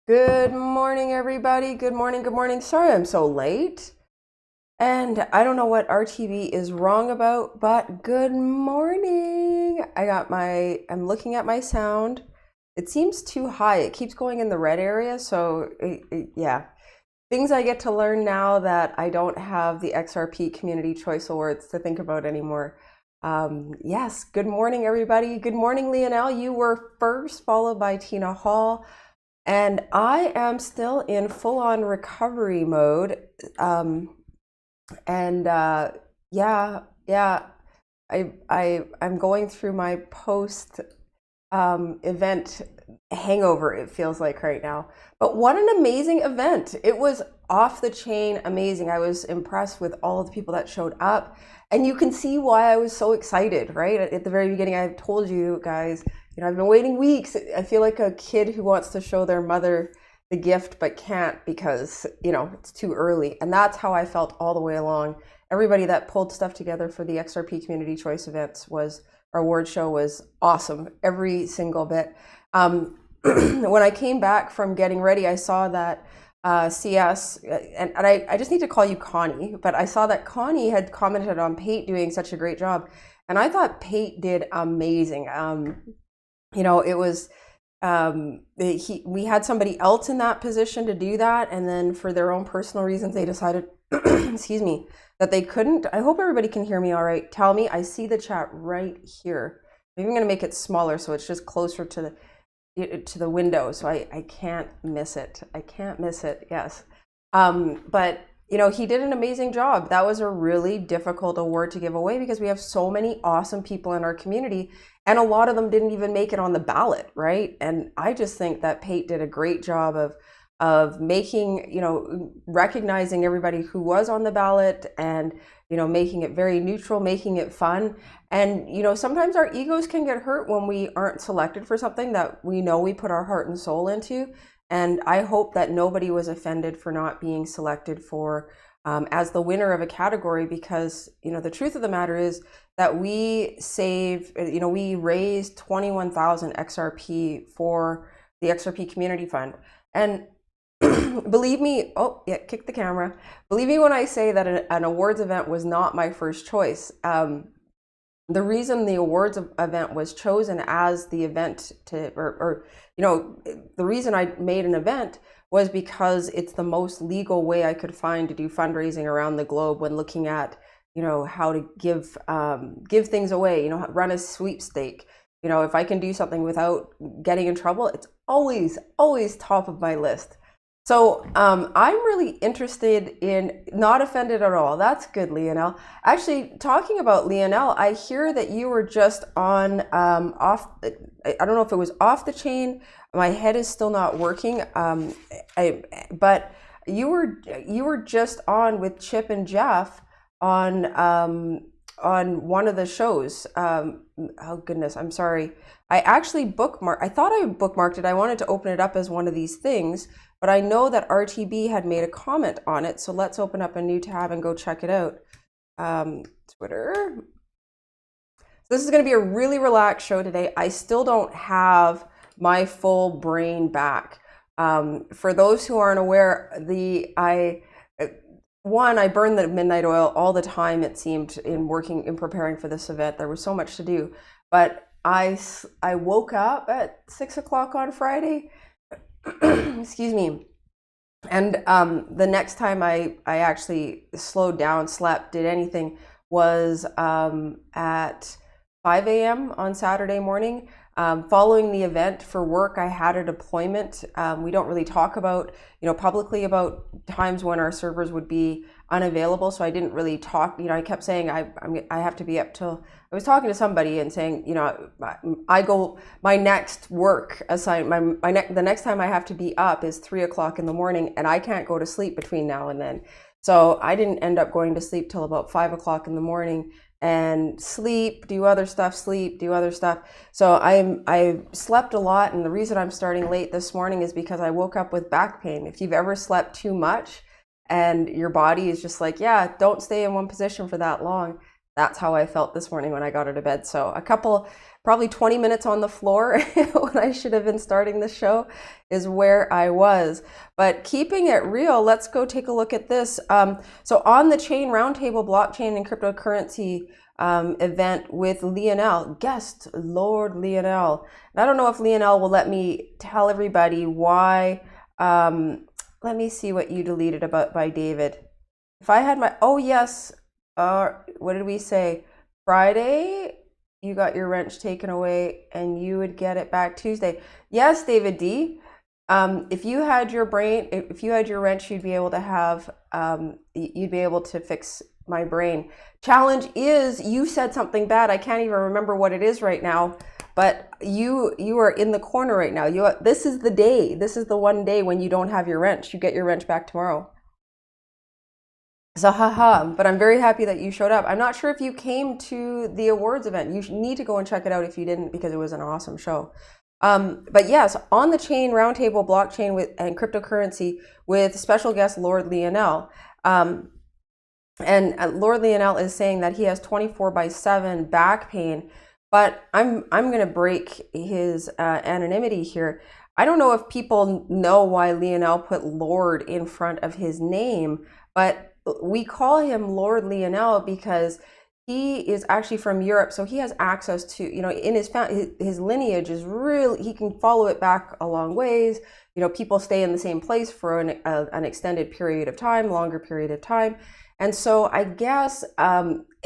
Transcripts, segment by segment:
Good morning, everybody. Good morning. Good morning. Sorry I'm so late. And I don't know what RTB is wrong about, but good morning. I'm looking at my sound. It seems too high. It keeps going in the red area. So, yeah. Things I get to learn now that I don't have the XRP Community Choice Awards to think about anymore. Yes, good morning, everybody. Good morning, Leonelle. You were first, followed by Tina Hall. And I am still in full-on recovery mode. And yeah, yeah, I'm going through my post event hangover, it feels like right now. But what an amazing event. It was off the chain amazing. I was impressed with all of the people that showed up. And you can see why I was so excited, right? At the very beginning, I told you guys, I've been waiting weeks. I feel like a kid who wants to show their mother the gift but can't because, it's too early. And that's how I felt all the way along. Everybody that pulled stuff together for the XRP Community Choice events our award show was awesome, every single bit. When I came back from getting ready, I saw that CS, and I just need to call you Connie, but I saw that Connie had commented on Pate doing such a great job. And I thought Pate did amazing. It was, we had somebody else in that position to do that. And then for their own personal reasons, they decided, excuse me, that they couldn't. I hope everybody can hear me all right. Tell me, I see the chat right here. Maybe I'm going to make it smaller so it's just closer to the window, so I can't miss it. I can't miss it, yes. But, he did an amazing job. That was a really difficult award to give away because we have so many awesome people in our community, and a lot of them didn't even make it on the ballot, right? And I just think that Pate did a great job of making, recognizing everybody who was on the ballot and, making it very neutral, making it fun. And, sometimes our egos can get hurt when we aren't selected for something that we know we put our heart and soul into. And I hope that nobody was offended for not being selected for as the winner of a category, because, the truth of the matter is that we raised 21,000 XRP for the XRP Community Fund. And believe me, kick the camera. Believe me when I say that an awards event was not my first choice. The reason the awards event was chosen as the event the reason I made an event was because it's the most legal way I could find to do fundraising around the globe when looking at, how to give things away, run a sweepstake. If I can do something without getting in trouble, it's always top of my list. So I'm really interested in, not offended at all. That's good, Leonelle. Actually, talking about Leonelle, I hear that you were just on off. I don't know if it was off the chain. My head is still not working. But you were just on with Chip and Jeff on one of the shows. Oh goodness, I'm sorry. I actually bookmarked. I thought I bookmarked it. I wanted to open it up as one of these things. But I know that RTB had made a comment on it, so let's open up a new tab and go check it out. Twitter. So this is going to be a really relaxed show today. I still don't have my full brain back. For those who aren't aware, I burned the midnight oil all the time, it seemed, in preparing for this event. There was so much to do. But I woke up at 6 o'clock on Friday. Excuse me. And the next time I actually slowed down, slept, did anything was at 5 a.m. on Saturday morning. Following the event for work, I had a deployment. We don't really talk about, publicly about times when our servers would be unavailable. So I didn't really talk, I kept saying I have to be up till, I was talking to somebody and saying, my next work assignment, the next time I have to be up is 3 o'clock in the morning, and I can't go to sleep between now and then. So I didn't end up going to sleep till about 5 o'clock in the morning, and do other stuff. So I slept a lot, and the reason I'm starting late this morning is because I woke up with back pain. If you've ever slept too much and your body is just like, yeah, don't stay in one position for that long, that's how I felt this morning when I got out of bed. So a couple probably 20 minutes on the floor when I should have been starting the show is where I was. But keeping it real, let's go take a look at this. So on the Chain Roundtable Blockchain and Cryptocurrency event with Lionel, guest Lord Lionel. And I don't know if Lionel will let me tell everybody why. Let me see what you deleted about by David. If I had my, oh yes, what did we say? Friday, you got your wrench taken away and you would get it back Tuesday. Yes, David D. If you had your wrench, you'd be able to have, you'd be able to fix my brain. Challenge is, you said something bad. I can't even remember what it is right now, but you are in the corner right now. This is the day. This is the one day when you don't have your wrench. You get your wrench back tomorrow. So haha, but I'm very happy that you showed up. I'm not sure if you came to the awards event. You need to go and check it out if you didn't, because it was an awesome show. But yes, on the Chain Roundtable Blockchain and Cryptocurrency with special guest Lord Lionel. And Lord Lionel is saying that he has 24/7 back pain, but I'm going to break his anonymity here. I don't know if people know why Lionel put Lord in front of his name, but we call him Lord Lionel because he is actually from Europe, so he has access to, in his lineage is really, he can follow it back a long ways. People stay in the same place for an extended period of time, longer period of time. And so I guess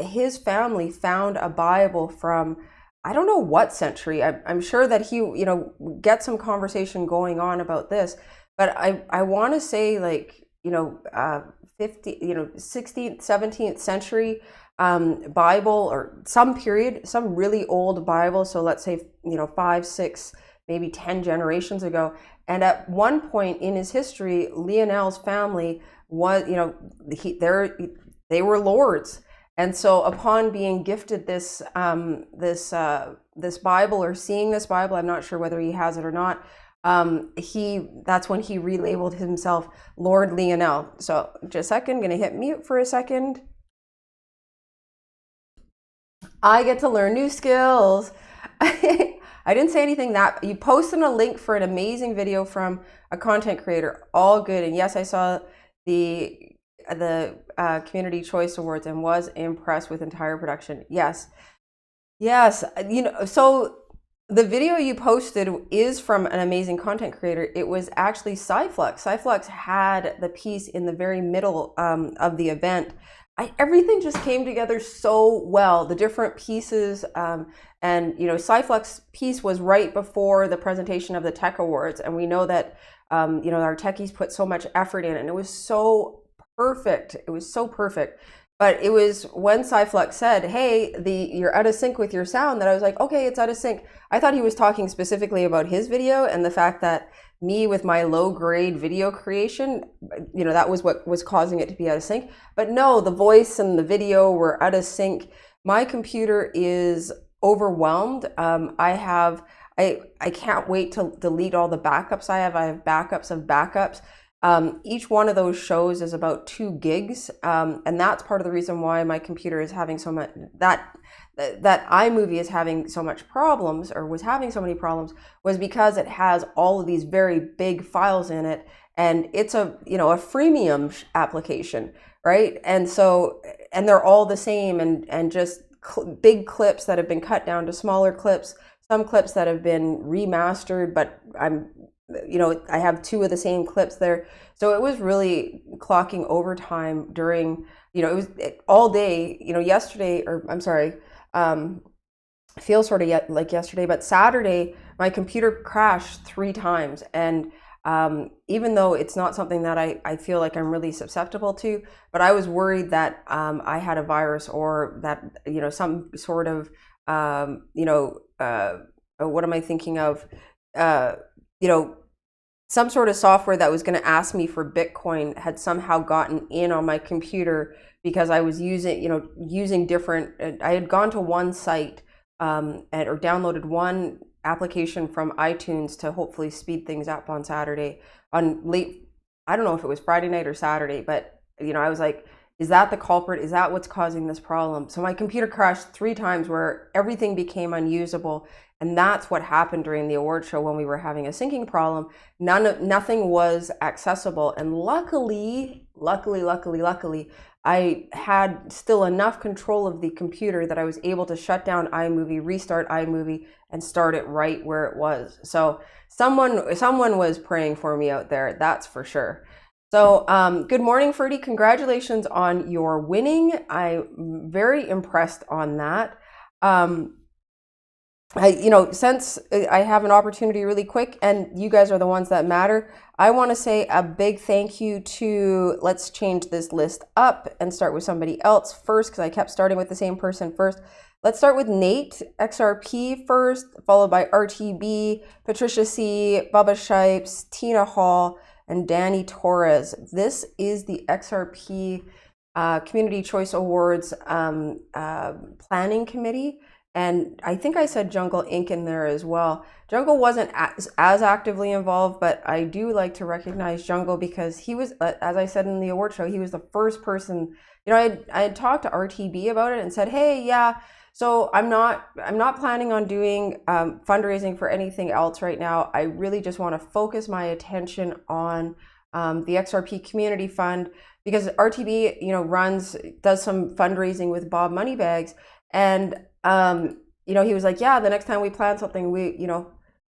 his family found a Bible from, I don't know what century. I'm sure that he, get some conversation going on about this, but I want to say 16th, 17th century Bible, or some period, some really old Bible. So let's say, 5, 6, maybe 10 generations ago. And at one point in his history, Lionel's family was, they were lords. And so upon being gifted this Bible, or seeing this Bible, I'm not sure whether he has it or not, that's when he relabeled himself Lord Lionel. So just a second, I'm going to hit mute for a second. I get to learn new skills. I didn't say anything that you posted a link for an amazing video from a content creator. All good. And yes, I saw the Community Choice Awards and was impressed with entire production. Yes. So the video you posted is from an amazing content creator. It was actually Cyflux. Cyflux had the piece in the very middle of the event. Everything just came together so well. The different pieces, and Cyflux piece was right before the presentation of the Tech Awards, and we know that our techies put so much effort in, and it was so perfect. It was so perfect. But it was when Cyflux said, "Hey, you're out of sync with your sound," that I was like, "Okay, it's out of sync." I thought he was talking specifically about his video and the fact that me with my low-grade video creation, that was what was causing it to be out of sync. But no, the voice and the video were out of sync. My computer is overwhelmed. I can't wait to delete all the backups I have. I have backups of backups. Each one of those shows is about 2 gigs. And that's part of the reason why my computer is having so much, that iMovie is having so much problems, or was having so many problems, was because it has all of these very big files in it. And it's a freemium application, right? And so, and they're all the same, and just big clips that have been cut down to smaller clips, some clips that have been remastered, but I have 2 of the same clips there. So it was really clocking overtime during, it was all day, yesterday, or I'm sorry, feels sort of like yesterday, but Saturday, my computer crashed 3 times. And even though it's not something that I feel like I'm really susceptible to, but I was worried that I had a virus, or that, some sort of, what am I thinking of? Some sort of software that was going to ask me for Bitcoin had somehow gotten in on my computer, because I was using different, I had gone to one site or downloaded one application from iTunes to hopefully speed things up on Saturday, I don't know if it was Friday night or Saturday, but I was like, Is that the culprit? Is that what's causing this problem? So my computer crashed 3 times where everything became unusable. And that's what happened during the award show when we were having a syncing problem. Nothing was accessible. And luckily, I had still enough control of the computer that I was able to shut down iMovie, restart iMovie, and start it right where it was. So someone was praying for me out there, that's for sure. So good morning, Ferdy. Congratulations on your winning. I'm very impressed on that. Since I have an opportunity really quick, and you guys are the ones that matter, I want to say a big thank you to, let's change this list up and start with somebody else first, because I kept starting with the same person first. Let's start with Nate, XRP first, followed by RTB, Patricia C, Bubba Shipes, Tina Hall, and Danny Torres. This is the XRP Community Choice Awards Planning Committee. And I think I said Jungle Inc. in there as well. Jungle wasn't as actively involved, but I do like to recognize Jungle because he was, as I said in the award show, he was the first person. I had talked to RTB about it and said, hey, yeah, so I'm not planning on doing fundraising for anything else right now. I really just want to focus my attention on the XRP Community Fund, because RTB, does some fundraising with Bob Moneybags. And he was like, yeah, the next time we plan something,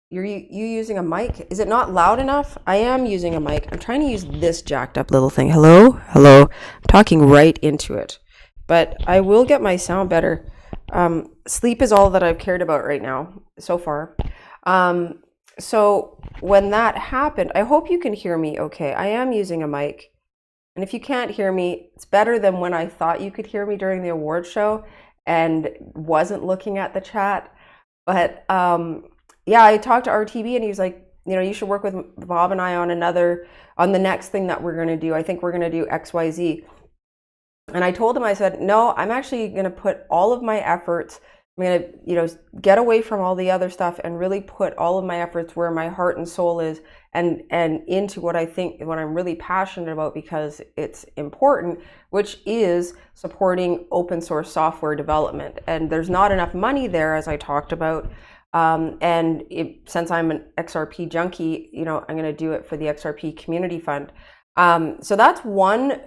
you're using a mic. Is it not loud enough? I am using a mic. I'm trying to use this jacked up little thing. Hello? I'm talking right into it, but I will get my sound better. Sleep is all that I've cared about right now so far. So when that happened, I hope you can hear me okay. I am using a mic. And if you can't hear me, it's better than when I thought you could hear me during the award show and wasn't looking at the chat. But I talked to RTB and he was like, you should work with Bob and I on the next thing that we're going to do. I think we're going to do XYZ. And I told him, I said, no, I'm actually going to put all of my efforts, I'm going to, get away from all the other stuff and really put all of my efforts where my heart and soul is, and into what I'm really passionate about, because it's important, which is supporting open source software development. And there's not enough money there, as I talked about. Since I'm an XRP junkie, I'm going to do it for the XRP Community Fund. So that's one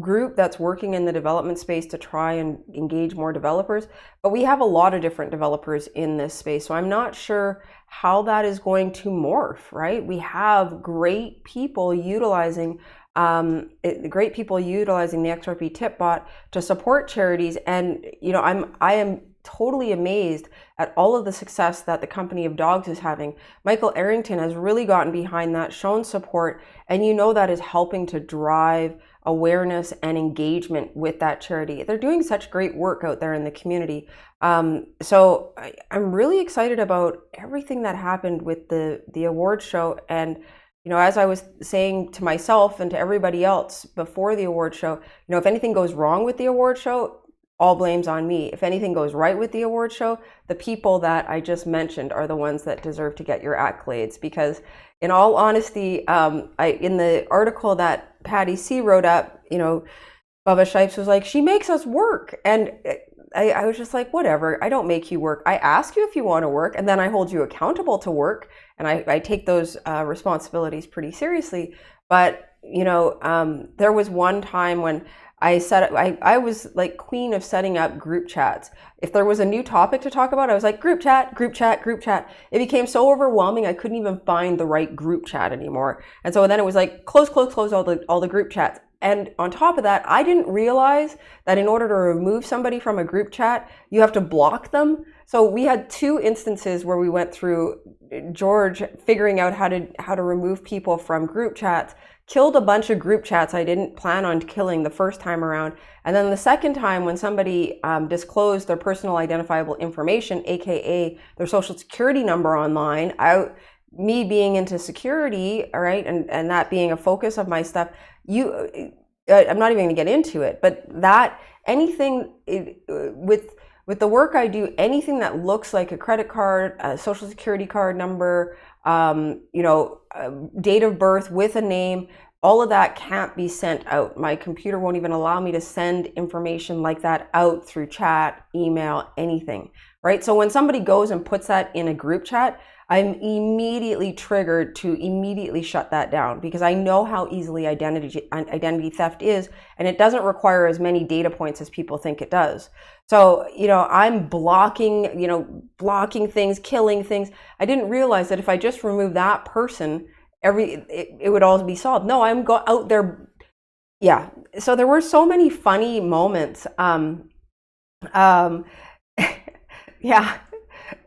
group that's working in the development space to try and engage more developers, but we have a lot of different developers in this space, so I'm not sure how that is going to morph, right? We have great people utilizing the XRP tip bot to support charities, and I am totally amazed at all of the success that the Company of Dogs is having. Michael Arrington has really gotten behind that, shown support, and that is helping to drive awareness and engagement with that charity. They're doing such great work out there in the community. So I'm really excited about everything that happened with the award show. And as I was saying to myself and to everybody else before the award show, if anything goes wrong with the award show, all blame's on me. If anything goes right with the award show, the people that I just mentioned are the ones that deserve to get your accolades. Because in all honesty, in the article that Patty C wrote up, Bubba Shipes was like, she makes us work. And I was just like, whatever, I don't make you work. I ask you if you want to work, and then I hold you accountable to work. And I take those responsibilities pretty seriously. But, there was one time when I was like queen of setting up group chats. If there was a new topic to talk about, I was like, group chat, group chat, group chat. It became so overwhelming, I couldn't even find the right group chat anymore. And so then it was like, close all the group chats. And on top of that, I didn't realize that in order to remove somebody from a group chat, you have to block them. So we had 2 instances where we went through George figuring out how to remove people from group chats, killed a bunch of group chats I didn't plan on killing the first time around. And then the second time, when somebody disclosed their personal identifiable information, aka their social security number online, me being into security, all right, and that being a focus of my stuff, I'm not even going to get into it, but with the work I do, anything that looks like a credit card, a social security card number, date of birth with a name, all of that can't be sent out. My computer won't even allow me to send information like that out through chat, email, anything, right? So when somebody goes and puts that in a group chat, I'm immediately triggered to immediately shut that down, because I know how easily identity theft is, and it doesn't require as many data points as people think it does. So, I'm blocking things, killing things. I didn't realize that if I just remove that person, it would all be solved. No, I'm out there. Yeah. So there were so many funny moments. Yeah.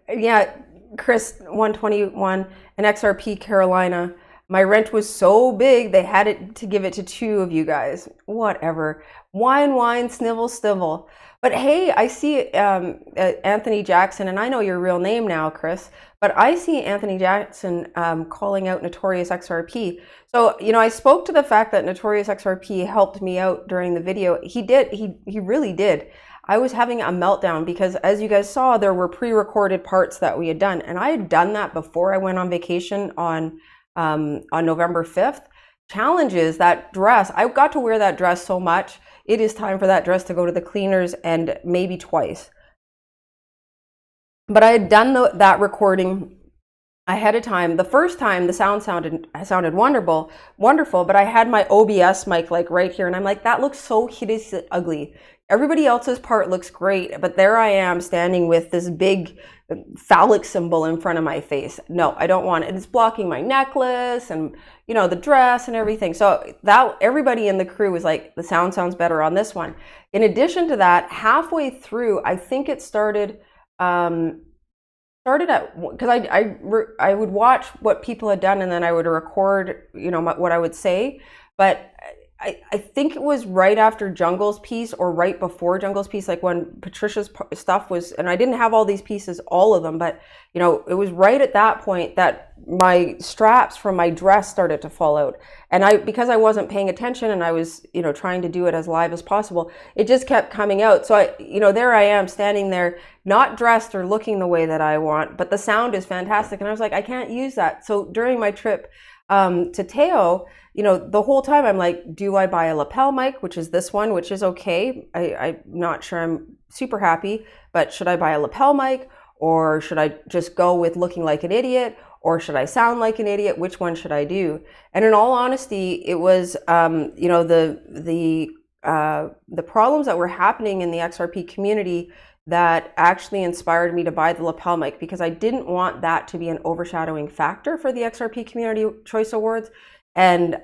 Yeah. Chris 121 and XRP Carolina. My rent was so big they had to give it to 2 of you guys. Whatever. Wine, snivel. But hey, I see Anthony Jackson, and I know your real name now, Chris, but I see Anthony Jackson calling out Notorious XRP. So, I spoke to the fact that Notorious XRP helped me out during the video. He did. He really did. I was having a meltdown because, as you guys saw, there were pre-recorded parts that we had done. And I had done that before I went on vacation on November 5th. Challenge is that dress. I got to wear that dress so much. It is time for that dress to go to the cleaners, and maybe twice. But I had done that recording ahead of time. The first time the sound sounded wonderful, but I had my OBS mic like right here, and I'm like, that looks so hideously ugly. Everybody else's part looks great, but there I am standing with this big phallic symbol in front of my face. No, I don't want it. It's blocking my necklace and, the dress and everything. So that everybody in the crew was like, the sound sounds better on this one. In addition to that, halfway through, I think it started at, because I would watch what people had done, and then I would record, what I would say. But I think it was right after Jungle's piece or right before Jungle's piece, like when Patricia's stuff was, and I didn't have all these pieces, all of them, but it was right at that point that my straps from my dress started to fall out. And because I wasn't paying attention, and I was, trying to do it as live as possible, it just kept coming out. So there I am standing there, not dressed or looking the way that I want, but the sound is fantastic. And I was like, I can't use that. So during my trip to Teo, the whole time I'm like, do I buy a lapel mic, which is this one, which is okay. I'm not sure I'm super happy, but should I buy a lapel mic, or should I just go with looking like an idiot, or should I sound like an idiot? Which one should I do? And in all honesty, it was, the problems that were happening in the XRP community that actually inspired me to buy the lapel mic, because I didn't want that to be an overshadowing factor for the XRP Community Choice Awards. And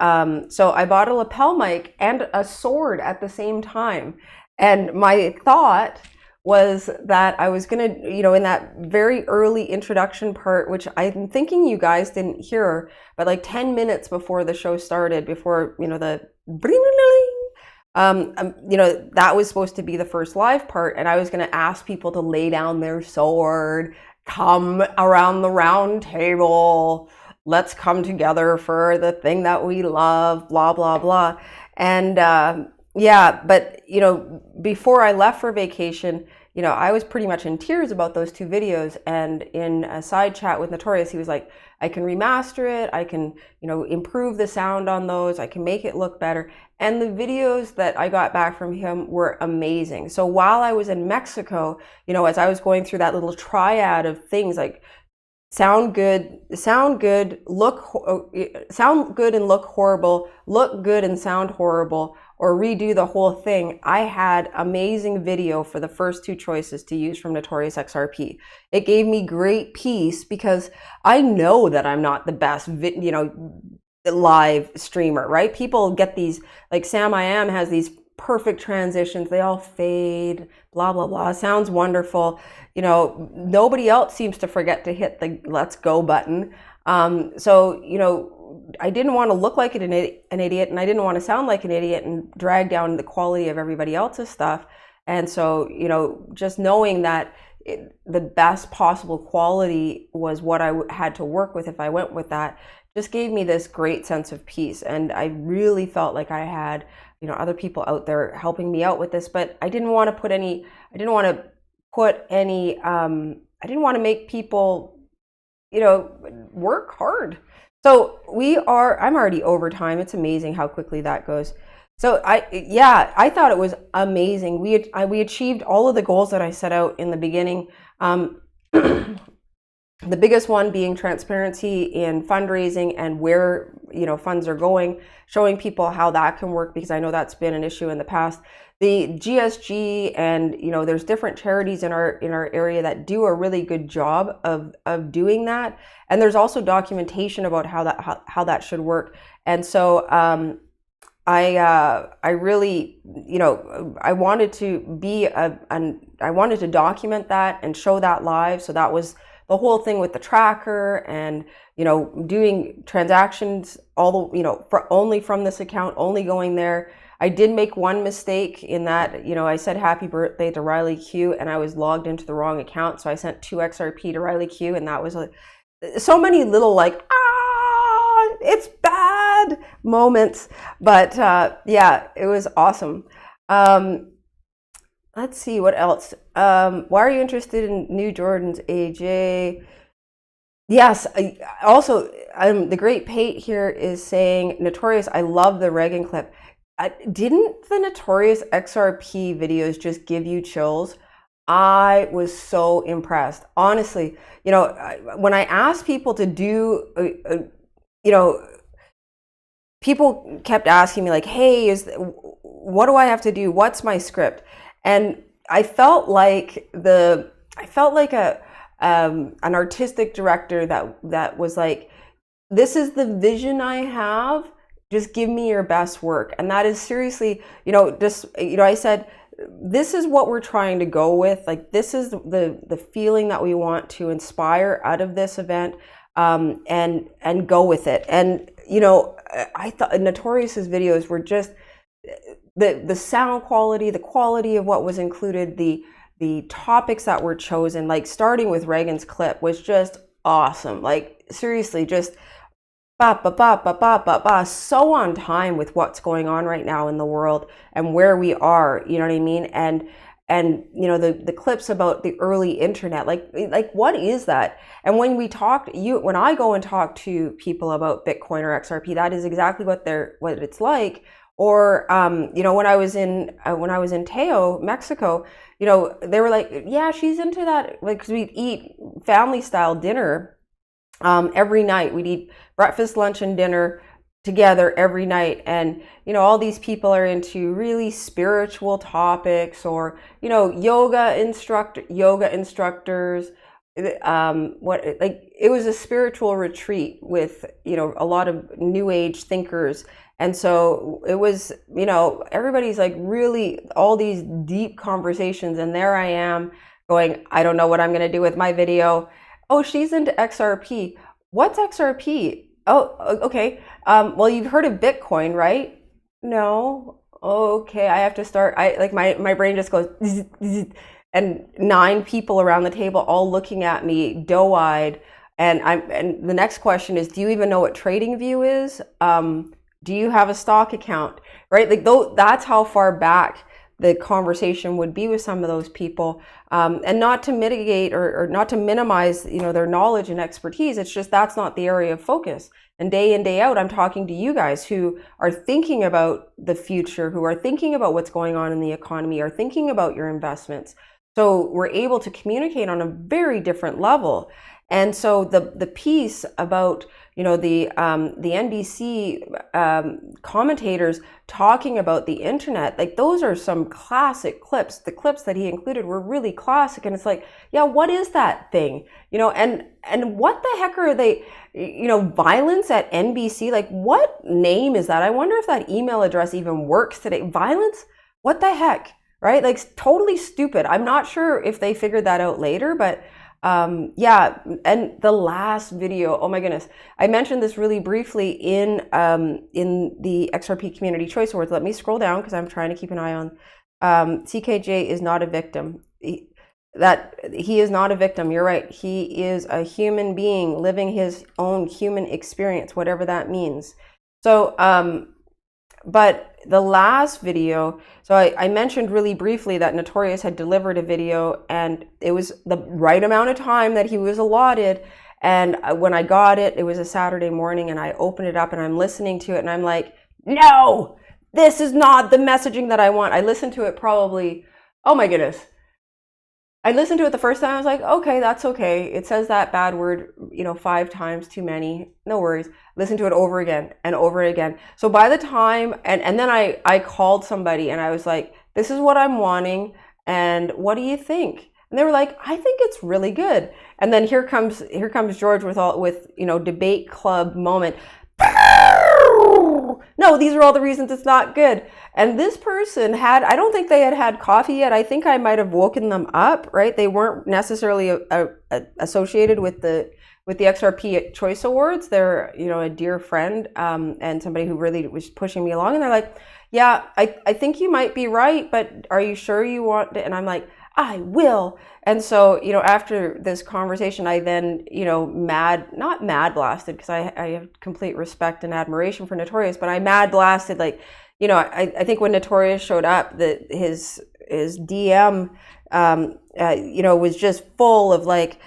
so I bought a lapel mic and a sword at the same time. And my thought was that I was going to, in that very early introduction part, which I'm thinking you guys didn't hear, but like 10 minutes before the show started, before, the that was supposed to be the first live part, and I was going to ask people to lay down their sword, come around the round table, let's come together for the thing that we love, blah, blah, blah. And but before I left for vacation, I was pretty much in tears about those 2 videos. And in a side chat with Notorious, he was like, I can remaster it, I can improve the sound on those, I can make it look better. And the videos that I got back from him were amazing. So while I was in Mexico, as I was going through that little triad of things like sound good and look horrible, look good and sound horrible, or redo the whole thing, I had amazing video for the first 2 choices to use from Notorious XRP. It gave me great peace, because I know that I'm not the best live streamer, right? People get these, like Sam I Am has these perfect transitions, they all fade, blah, blah, blah, sounds wonderful. Nobody else seems to forget to hit the let's go button. So, I didn't want to look like an idiot, and I didn't want to sound like an idiot and drag down the quality of everybody else's stuff. And so, just knowing that the best possible quality was what I had to work with if I went with that, just gave me this great sense of peace. And I really felt like I had, other people out there helping me out with this, but I didn't want to make people, work hard. So I'm already over time. It's amazing how quickly that goes. So I thought it was amazing. We achieved all of the goals that I set out in the beginning. The biggest one being transparency in fundraising and where, funds are going, showing people how that can work, because I know that's been an issue in the past. The GSG, and there's different charities in our area that do a really good job of doing that, and there's also documentation about how that should work. And so I really, I wanted to I wanted to document that and show that live. So that was the whole thing with the tracker, and doing transactions only from this account, only going there. I did make one mistake in that, I said happy birthday to Riley Q, and I was logged into the wrong account, so I sent 2 XRP to Riley Q, and that was so many little it's bad moments. But yeah, it was awesome. Let's see what else. Why are you interested in new Jordans, AJ? Yes. Also, the Great Pate here is saying, Notorious, I love the Reagan clip. Didn't the Notorious XRP videos just give you chills? I was so impressed. Honestly, when I asked people to do, people kept asking me hey, what do I have to do? What's my script? And I felt like an artistic director that was like, this is the vision I have. Just give me your best work. And that is seriously, I said, this is what we're trying to go with. This is the feeling that we want to inspire out of this event, and go with it. And, I thought Notorious's videos were just, the sound quality, the quality of what was included, the topics that were chosen, starting with Reagan's clip, was just awesome. Seriously, just so on time with what's going on right now in the world and where we are, you know what I mean? And the clips about the early internet, what is that? And when when I go and talk to people about Bitcoin or XRP, that is exactly what it's like. Or when I was in Teo, Mexico, they were like, yeah, she's into that. Because we'd eat family style dinner every night. We'd eat breakfast, lunch, and dinner together every night. And all these people are into really spiritual topics, or yoga instructors. It was a spiritual retreat with a lot of new age thinkers. And so it was, everybody's really all these deep conversations, and there I am going, I don't know what I'm going to do with my video. Oh, she's into XRP. What's XRP? Oh, okay. Well, you've heard of Bitcoin, right? No. Okay, I have to start. My brain just goes, and 9 people around the table all looking at me doe-eyed. And the next question is, do you even know what TradingView is? Do you have a stock account? Right? That's how far back the conversation would be with some of those people. And not to mitigate or not to minimize, their knowledge and expertise. It's just, that's not the area of focus. And day in, day out, I'm talking to you guys who are thinking about the future, who are thinking about what's going on in the economy, are thinking about your investments. So we're able to communicate on a very different level. And so the piece about, the NBC commentators talking about the internet, those are some classic clips. The clips that he included were really classic. And it's yeah, what is that thing? And what the heck are they, Violence at NBC? What name is that? I wonder if that email address even works today. Violence? What the heck? Right? Totally stupid. I'm not sure if they figured that out later, but yeah. And the last video, oh my goodness, I mentioned this really briefly in the XRP Community Choice Awards. Let me scroll down because I'm trying to keep an eye on. CKJ is not a victim. He is not a victim. You're right. He is a human being living his own human experience, whatever that means. So, but the last video, so I mentioned really briefly that Notorious had delivered a video, and it was the right amount of time that he was allotted. And when I got it, it was a Saturday morning, and I opened it up and I'm listening to it and I'm like, no, this is not the messaging that I want. I listened to it probably, oh my goodness. I listened to it the first time. I was like, okay, that's okay. It says that bad word, 5 times too many. No worries. Listen to it over again and over again. So by the time, and then I called somebody and I was like, this is what I'm wanting. And what do you think? And they were like, I think it's really good. And then here comes George with debate club moment. No, these are all the reasons it's not good. And this person I don't think they had coffee yet. I think I might have woken them up, right? They weren't necessarily associated with the XRP Choice Awards. They're, a dear friend and somebody who really was pushing me along. And they're like, yeah, I think you might be right, but are you sure you want it? And I'm like, I will. And so, after this conversation, I then, not mad blasted, because I have complete respect and admiration for Notorious, but I mad blasted, like, I think when Notorious showed up, that his DM, was just full of like,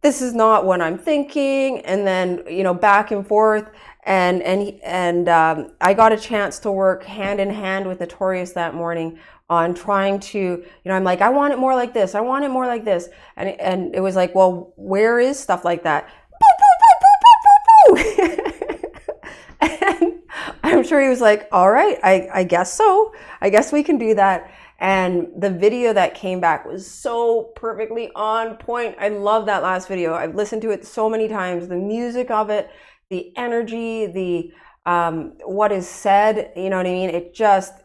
this is not what I'm thinking. And then, back and forth. And I got a chance to work hand in hand with Notorious that morning on trying to, I'm like, I want it more like this. I want it more like this. And it was like, well, where is stuff like that? And I'm sure he was like, all right, I guess so. I guess we can do that. And the video that came back was so perfectly on point. I love that last video. I've listened to it so many times. The music of it, the energy, the what is said, you know what I mean?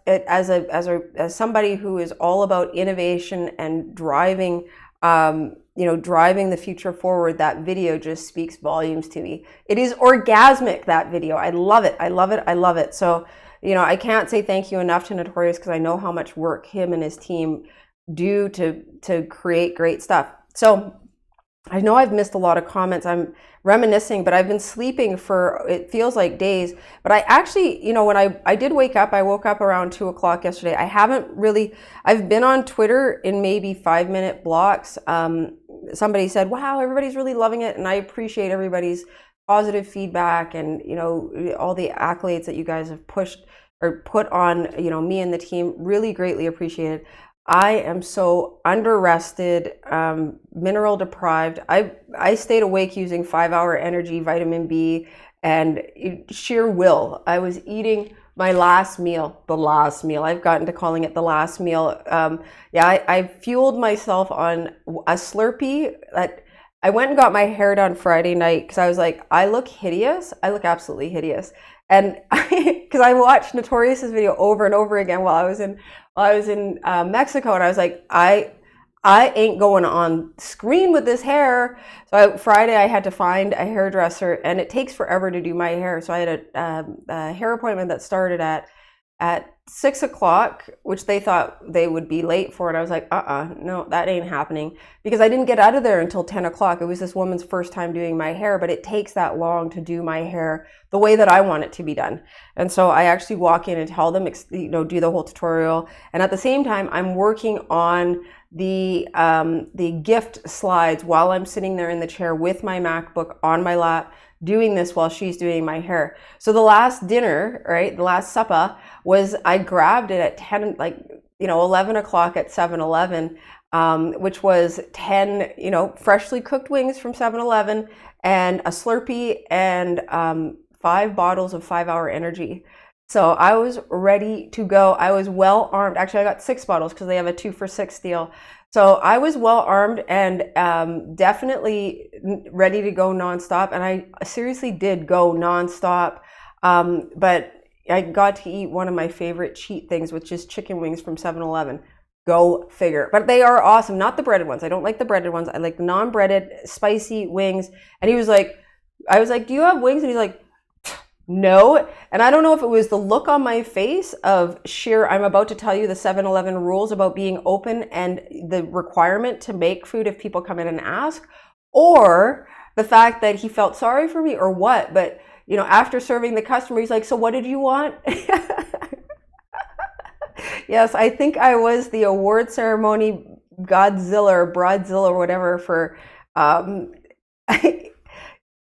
As somebody who is all about innovation and driving, driving the future forward, that video just speaks volumes to me. It is orgasmic, that video. I love it. I love it. I love it. So, I can't say thank you enough to Notorious, because I know how much work him and his team do to create great stuff. So I know I've missed a lot of comments. I'm reminiscing, but I've been sleeping for, it feels like days. But I actually, when I did wake up, I woke up around 2 o'clock yesterday. I've been on Twitter in maybe 5-minute blocks. Somebody said, wow, everybody's really loving it. And I appreciate everybody's positive feedback and, all the accolades that you guys have pushed or put on, me and the team. Really greatly appreciated. I am so under-rested, mineral deprived. I stayed awake using 5-hour energy, vitamin B, and sheer will. I was eating my last meal, the last meal. I've gotten to calling it the last meal. I fueled myself on a Slurpee. I went and got my hair done Friday night because I was like, I look hideous. I look absolutely hideous. And because I watched Notorious's video over and over again while I was in Mexico, and I was like, I ain't going on screen with this hair. So Friday I had to find a hairdresser, and it takes forever to do my hair. So I had a hair appointment that started at 6 o'clock, which they thought they would be late for. And I was like, no, that ain't happening, because I didn't get out of there until 10 o'clock. It was this woman's first time doing my hair, but it takes that long to do my hair the way that I want it to be done. And so I actually walk in and tell them, do the whole tutorial. And at the same time, I'm working on the gift slides while I'm sitting there in the chair with my MacBook on my lap, doing this while she's doing my hair. So the last dinner, right, the last supper was, I grabbed it at 11 o'clock at 7-Eleven, which was 10, freshly cooked wings from 7-Eleven and a Slurpee and 5 bottles of 5-hour energy. So I was ready to go. I was well armed. Actually, I got 6 bottles because they have a 2 for $6 deal. So I was well armed and definitely ready to go nonstop. And I seriously did go nonstop. But I got to eat one of my favorite cheat things, which is chicken wings from 7-Eleven. Go figure. But they are awesome. Not the breaded ones. I don't like the breaded ones. I like the non-breaded, spicy wings. And he was like, I was like, do you have wings? And he's like, no. And I don't know if it was the look on my face of sheer, I'm about to tell you the 7-Eleven rules about being open and the requirement to make food if people come in and ask, or the fact that he felt sorry for me, or what. But, after serving the customer, he's like, so what did you want? Yes, I think I was the award ceremony Godzilla or Broadzilla or whatever for,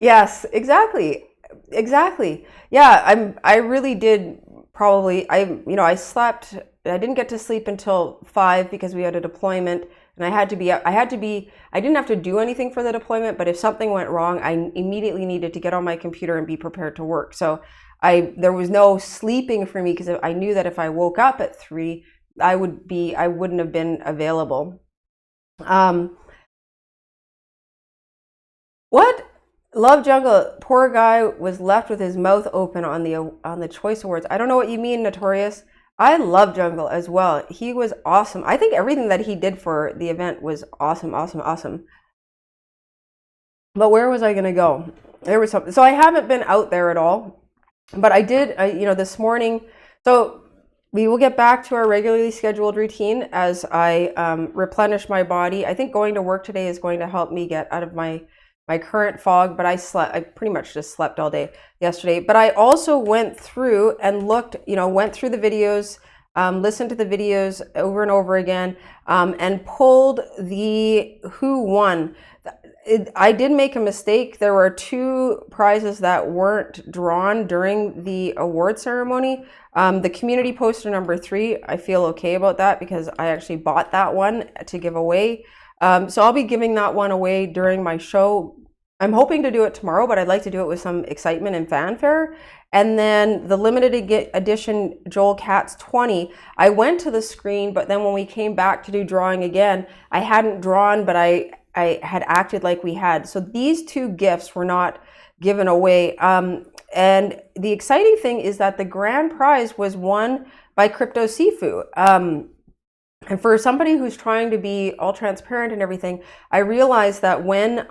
Yes, exactly. Exactly. Yeah, I really did probably I slept. I didn't get to sleep until 5 because we had a deployment and I didn't have to do anything for the deployment, but if something went wrong, I immediately needed to get on my computer and be prepared to work. So there was no sleeping for me because I knew that if I woke up at 3, I wouldn't have been available. Um, What? Love Jungle, poor guy was left with his mouth open on the Choice Awards. I don't know what you mean, Notorious. I love Jungle as well. He was awesome. I think everything that he did for the event was awesome, awesome, awesome. But where was I going to go? There was something. So I haven't been out there at all, but I did, this morning. So we will get back to our regularly scheduled routine as I replenish my body. I think going to work today is going to help me get out of my current fog, but I pretty much just slept all day yesterday. But I also went through and went through the videos, listened to the videos over and over again, and pulled the who won. I did make a mistake. There were 2 prizes that weren't drawn during the award ceremony. The community poster number 3, I feel okay about that because I actually bought that one to give away. So I'll be giving that one away during my show. I'm hoping to do it tomorrow, but I'd like to do it with some excitement and fanfare. And then the limited edition Joel Katz 20, I went to the screen, but then when we came back to do drawing again, I hadn't drawn, but I had acted like we had. So these 2 gifts were not given away. And the exciting thing is that the grand prize was won by Crypto Sifu. And for somebody who's trying to be all transparent and everything, I realized that when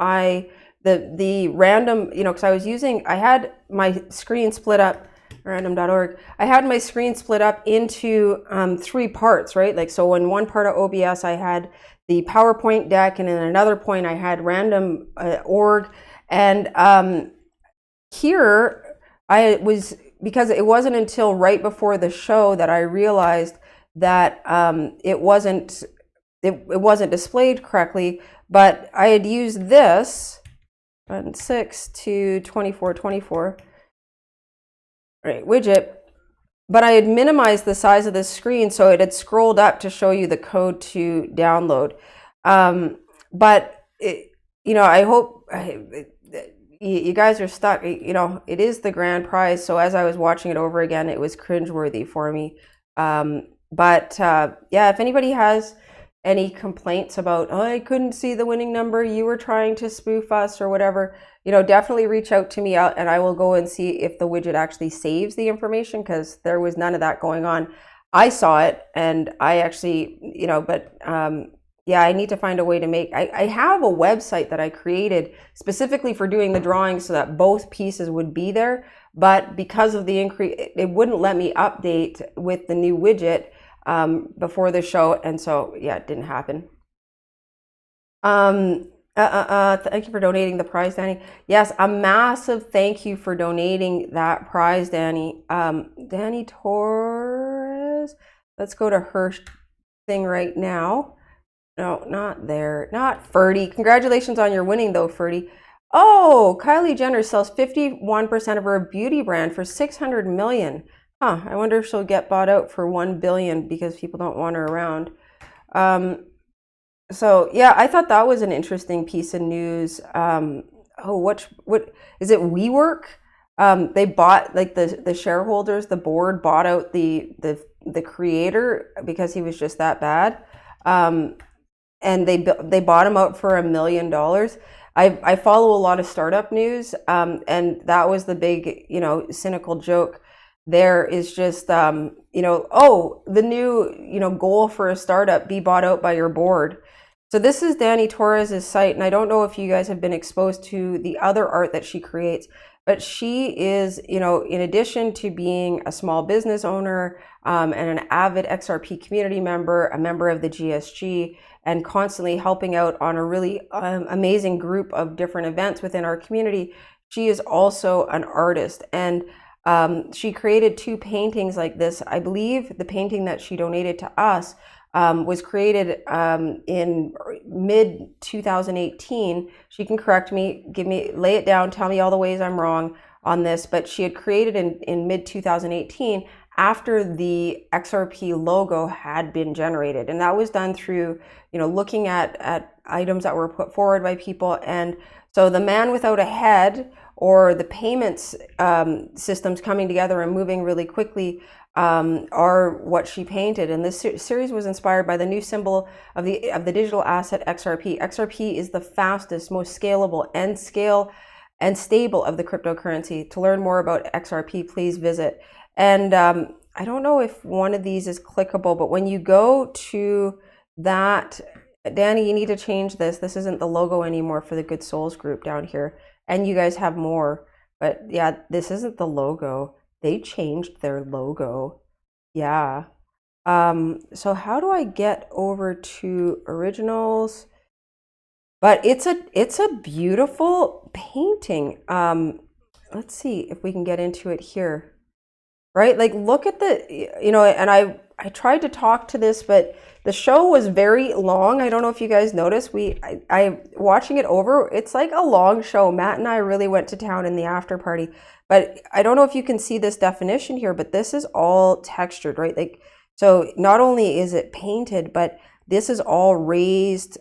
the random, because I had my screen split up, random.org, I had my screen split up into 3 parts, right? Like, so in one part of OBS, I had the PowerPoint deck, and in another point, I had random org. And here, because it wasn't until right before the show that I realized that it wasn't displayed correctly, but I had used this button 6 to 2424 right widget, but I had minimized the size of the screen so it had scrolled up to show you the code to download. But I hope you guys are stuck. It is the grand prize, so as I was watching it over again, it was cringeworthy for me. But if anybody has any complaints about, I couldn't see the winning number, you were trying to spoof us or whatever, definitely reach out to me and I will go and see if the widget actually saves the information, because there was none of that going on. I saw it and I actually, I need to find a way to I have a website that I created specifically for doing the drawing so that both pieces would be there, but because of the increase, it wouldn't let me update with the new widget before the show, and so it didn't happen. Thank you for donating the prize, Danny. Yes, a massive thank you for donating that prize, Danny. Danny Torres. Let's go to her thing right now. No, not there. Not Ferdy. Congratulations on your winning, though, Ferdy. Oh, Kylie Jenner sells 51% of her beauty brand for $600 million. Huh, I wonder if she'll get bought out for $1 billion because people don't want her around. So yeah, I thought that was an interesting piece of news. What is it? WeWork? They bought, like, the shareholders, the board bought out the creator because he was just that bad. And they bought him out for $1 million. I follow a lot of startup news, and that was the big, cynical joke. There is just, the new, goal for a startup: be bought out by your board. So this is Danny Torres's site, and I don't know if you guys have been exposed to the other art that she creates, but she is, in addition to being a small business owner and an avid XRP community member, a member of the GSG, and constantly helping out on a really amazing group of different events within our community, she is also an artist. And she created 2 paintings like this. I believe the painting that she donated to us was created in mid 2018. She can correct me, lay it down, tell me all the ways I'm wrong on this, but she had created in mid 2018 after the XRP logo had been generated. And that was done through, looking at items that were put forward by people. And so the man without a head, or the payments systems coming together and moving really quickly, are what she painted. And this series was inspired by the new symbol of the digital asset XRP. XRP is the fastest, most scalable and stable of the cryptocurrency. To learn more about XRP, please visit. And I don't know if one of these is clickable, but when you go to that, Danny, you need to change this. This isn't the logo anymore for the Good Souls group down here. And you guys have more, but yeah, this isn't the logo. They changed their logo. Yeah. So how do I get over to originals? But it's a beautiful painting. Let's see if we can get into it here. Right? Like, look at the, and I tried to talk to this, but the show was very long. I don't know if you guys noticed. I watching it over, it's like a long show. Matt and I really went to town in the after party, but I don't know if you can see this definition here, but this is all textured, right? Like, so not only is it painted, but this is all raised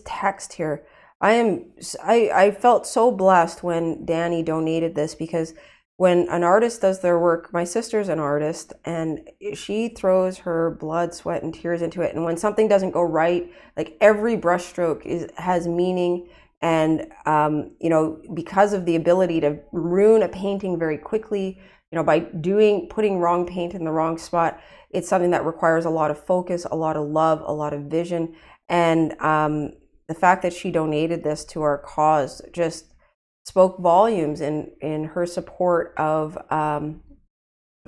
text here. I felt so blessed when Danny donated this, because when an artist does their work, my sister's an artist, and she throws her blood, sweat, and tears into it. And when something doesn't go right, like, every brushstroke has meaning. And because of the ability to ruin a painting very quickly, by putting wrong paint in the wrong spot, it's something that requires a lot of focus, a lot of love, a lot of vision. And the fact that she donated this to our cause just spoke volumes in her support of to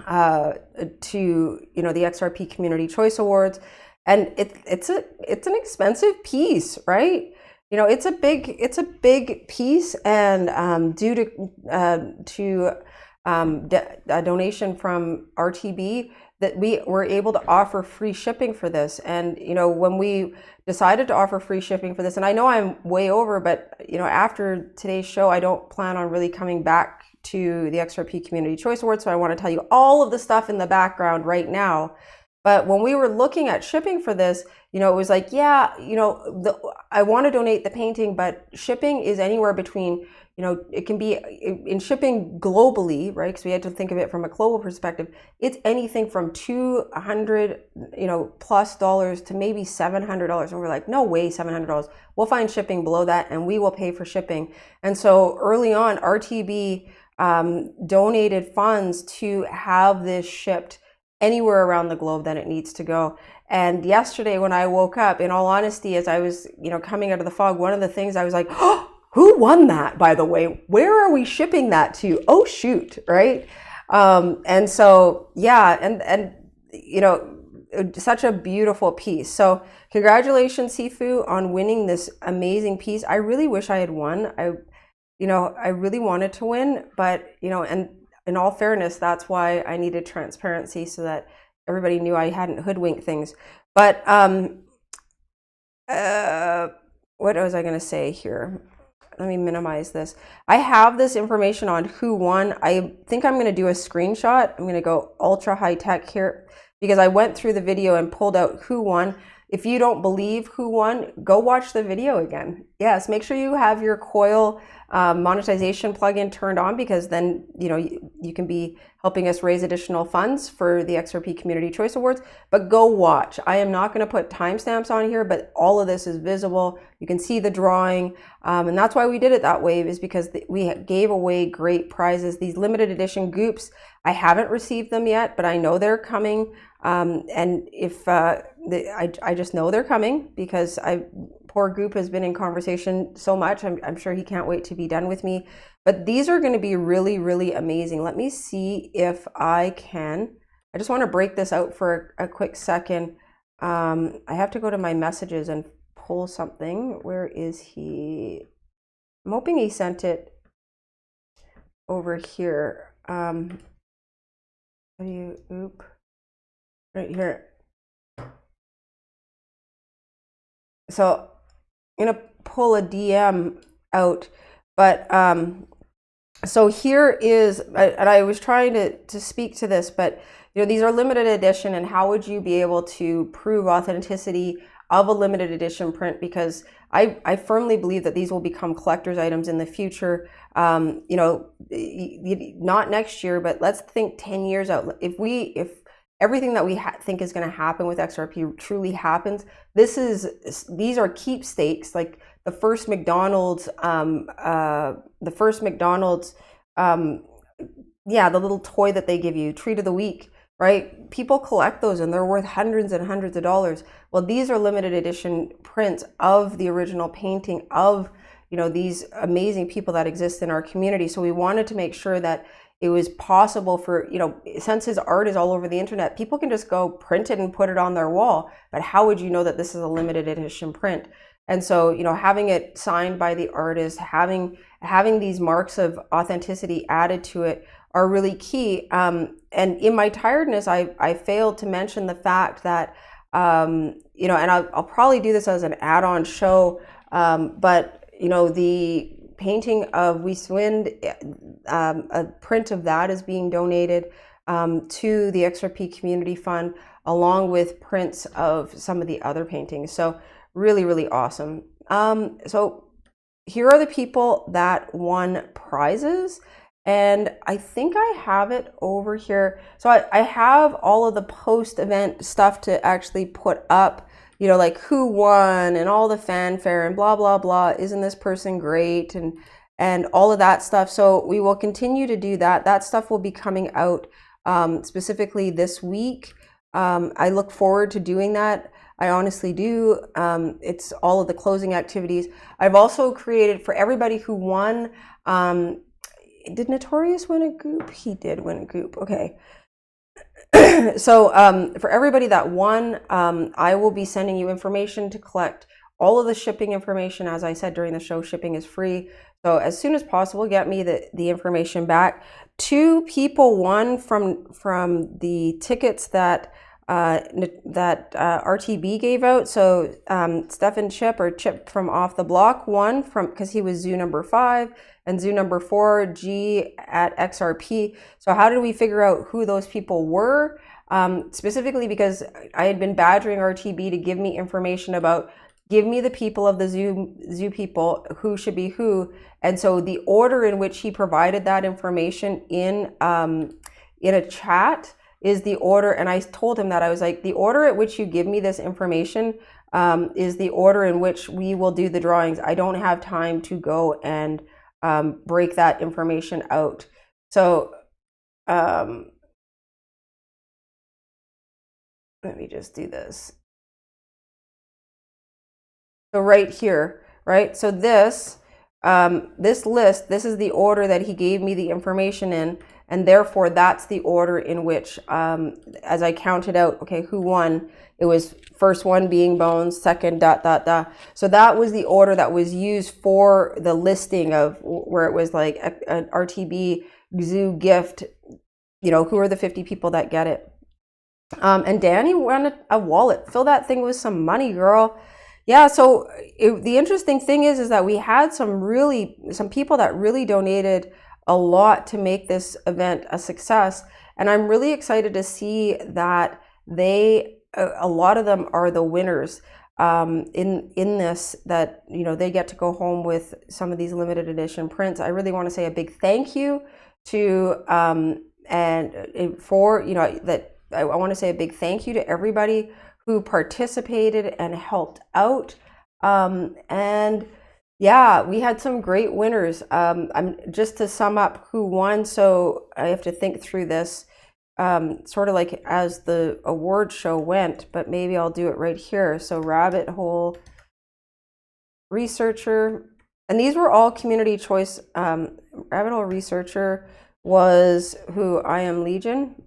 the XRP Community Choice Awards. And it's an expensive piece, right? It's a big piece, and due to a donation from RTB, that we were able to offer free shipping for this. And when we decided to offer free shipping for this, and I know I'm way over, but after today's show, I don't plan on really coming back to the XRP Community Choice Awards, so I want to tell you all of the stuff in the background right now. But when we were looking at shipping for this, it was like, yeah, I want to donate the painting, but shipping is anywhere between, it can be in shipping globally, right? Because we had to think of it from a global perspective. It's anything from $200, plus dollars to maybe $700. And we're like, no way, $700. We'll find shipping below that, and we will pay for shipping. And so early on, RTB donated funds to have this shipped anywhere around the globe that it needs to go. And yesterday when I woke up, in all honesty, as I was, coming out of the fog, one of the things I was like, oh, who won that, by the way? Where are we shipping that to? Oh, shoot, right? And so, yeah, and such a beautiful piece. So congratulations, Sifu, on winning this amazing piece. I really wish I had won. I really wanted to win, but, and in all fairness, that's why I needed transparency, so that everybody knew I hadn't hoodwinked things. But what was I going to say here? Let me minimize this. I have this information on who won. I think I'm going to do a screenshot. I'm going to go ultra high tech here, because I went through the video and pulled out who won. If you don't believe who won, go watch the video again. Yes, make sure you have your Coil monetization plugin turned on, because then you can be helping us raise additional funds for the XRP Community Choice Awards. But go watch. I am not going to put timestamps on here, but all of this is visible. You can see the drawing, and that's why we did it that way, is because we gave away great prizes. These limited edition goops, I haven't received them yet, but I know they're coming. And if I just know they're coming, because poor Goop has been in conversation so much. I'm sure he can't wait to be done with me. But these are going to be really, really amazing. Let me see if I can. I just want to break this out for a quick second. I have to go to my messages and pull something. Where is he? I'm hoping he sent it over here. Right here. So I'm gonna pull a DM out, but so here is, and I was trying to speak to this, but these are limited edition, and how would you be able to prove authenticity of a limited edition print? Because I firmly believe that these will become collector's items in the future. Not next year, but let's think 10 years out. If everything that we think is going to happen with XRP truly happens, these are keepsakes, like the first McDonald's, the little toy that they give you, treat of the week, right? People collect those and they're worth hundreds and hundreds of dollars. Well, these are limited edition prints of the original painting of, these amazing people that exist in our community. So we wanted to make sure that it was possible for, since his art is all over the internet, people can just go print it and put it on their wall. But how would you know that this is a limited edition print? And so, having it signed by the artist, having these marks of authenticity added to it are really key. And in my tiredness, I failed to mention the fact that, and I'll probably do this as an add-on show, but, the painting of We Swind, a print of that is being donated to the XRP Community Fund, along with prints of some of the other paintings. So really, really awesome. So here are the people that won prizes. And I think I have it over here. So I have all of the post-event stuff to actually put up, like who won and all the fanfare and blah, blah, blah. Isn't this person great? And all of that stuff. So we will continue to do that. That stuff will be coming out specifically this week. I look forward to doing that. I honestly do. It's all of the closing activities. I've also created for everybody who won. Did Notorious win a group? He did win a group. Okay. So for everybody that won, I will be sending you information to collect all of the shipping information. As I said during the show, shipping is free. So as soon as possible, get me the information back. 2 people won from the tickets that RTB gave out. So Stefan Chip from Off the Block won because he was zoo number 5, and zoo number 4, G at XRP. So how did we figure out who those people were? Specifically because I had been badgering RTB to give me information about, give me the people of the zoo people, who should be who. And so the order in which he provided that information in a chat is the order. And I told him that, I was like, the order at which you give me this information is the order in which we will do the drawings. I don't have time to go and break that information out. So let me just do this. So right here, right? So this list, this is the order that he gave me the information in, and therefore that's the order in which, as I counted out, okay, who won? It was first one being Bones, second ... So that was the order that was used for the listing of where it was like an RTB Zoo gift, who are the 50 people that get it. And Danny won a wallet. Fill that thing with some money, girl. Yeah, so the interesting thing is that we had some people that really donated a lot to make this event a success. And I'm really excited to see that a lot of them are the winners in this, that, they get to go home with some of these limited edition prints. I really want to say a big thank you to, I want to say a big thank you to everybody who participated and helped out. And yeah, we had some great winners. Just to sum up who won, so I have to think through this, sort of like as the award show went, but maybe I'll do it right here. So Rabbit Hole Researcher, and these were all community choice. Rabbit Hole Researcher was who I Am Legion.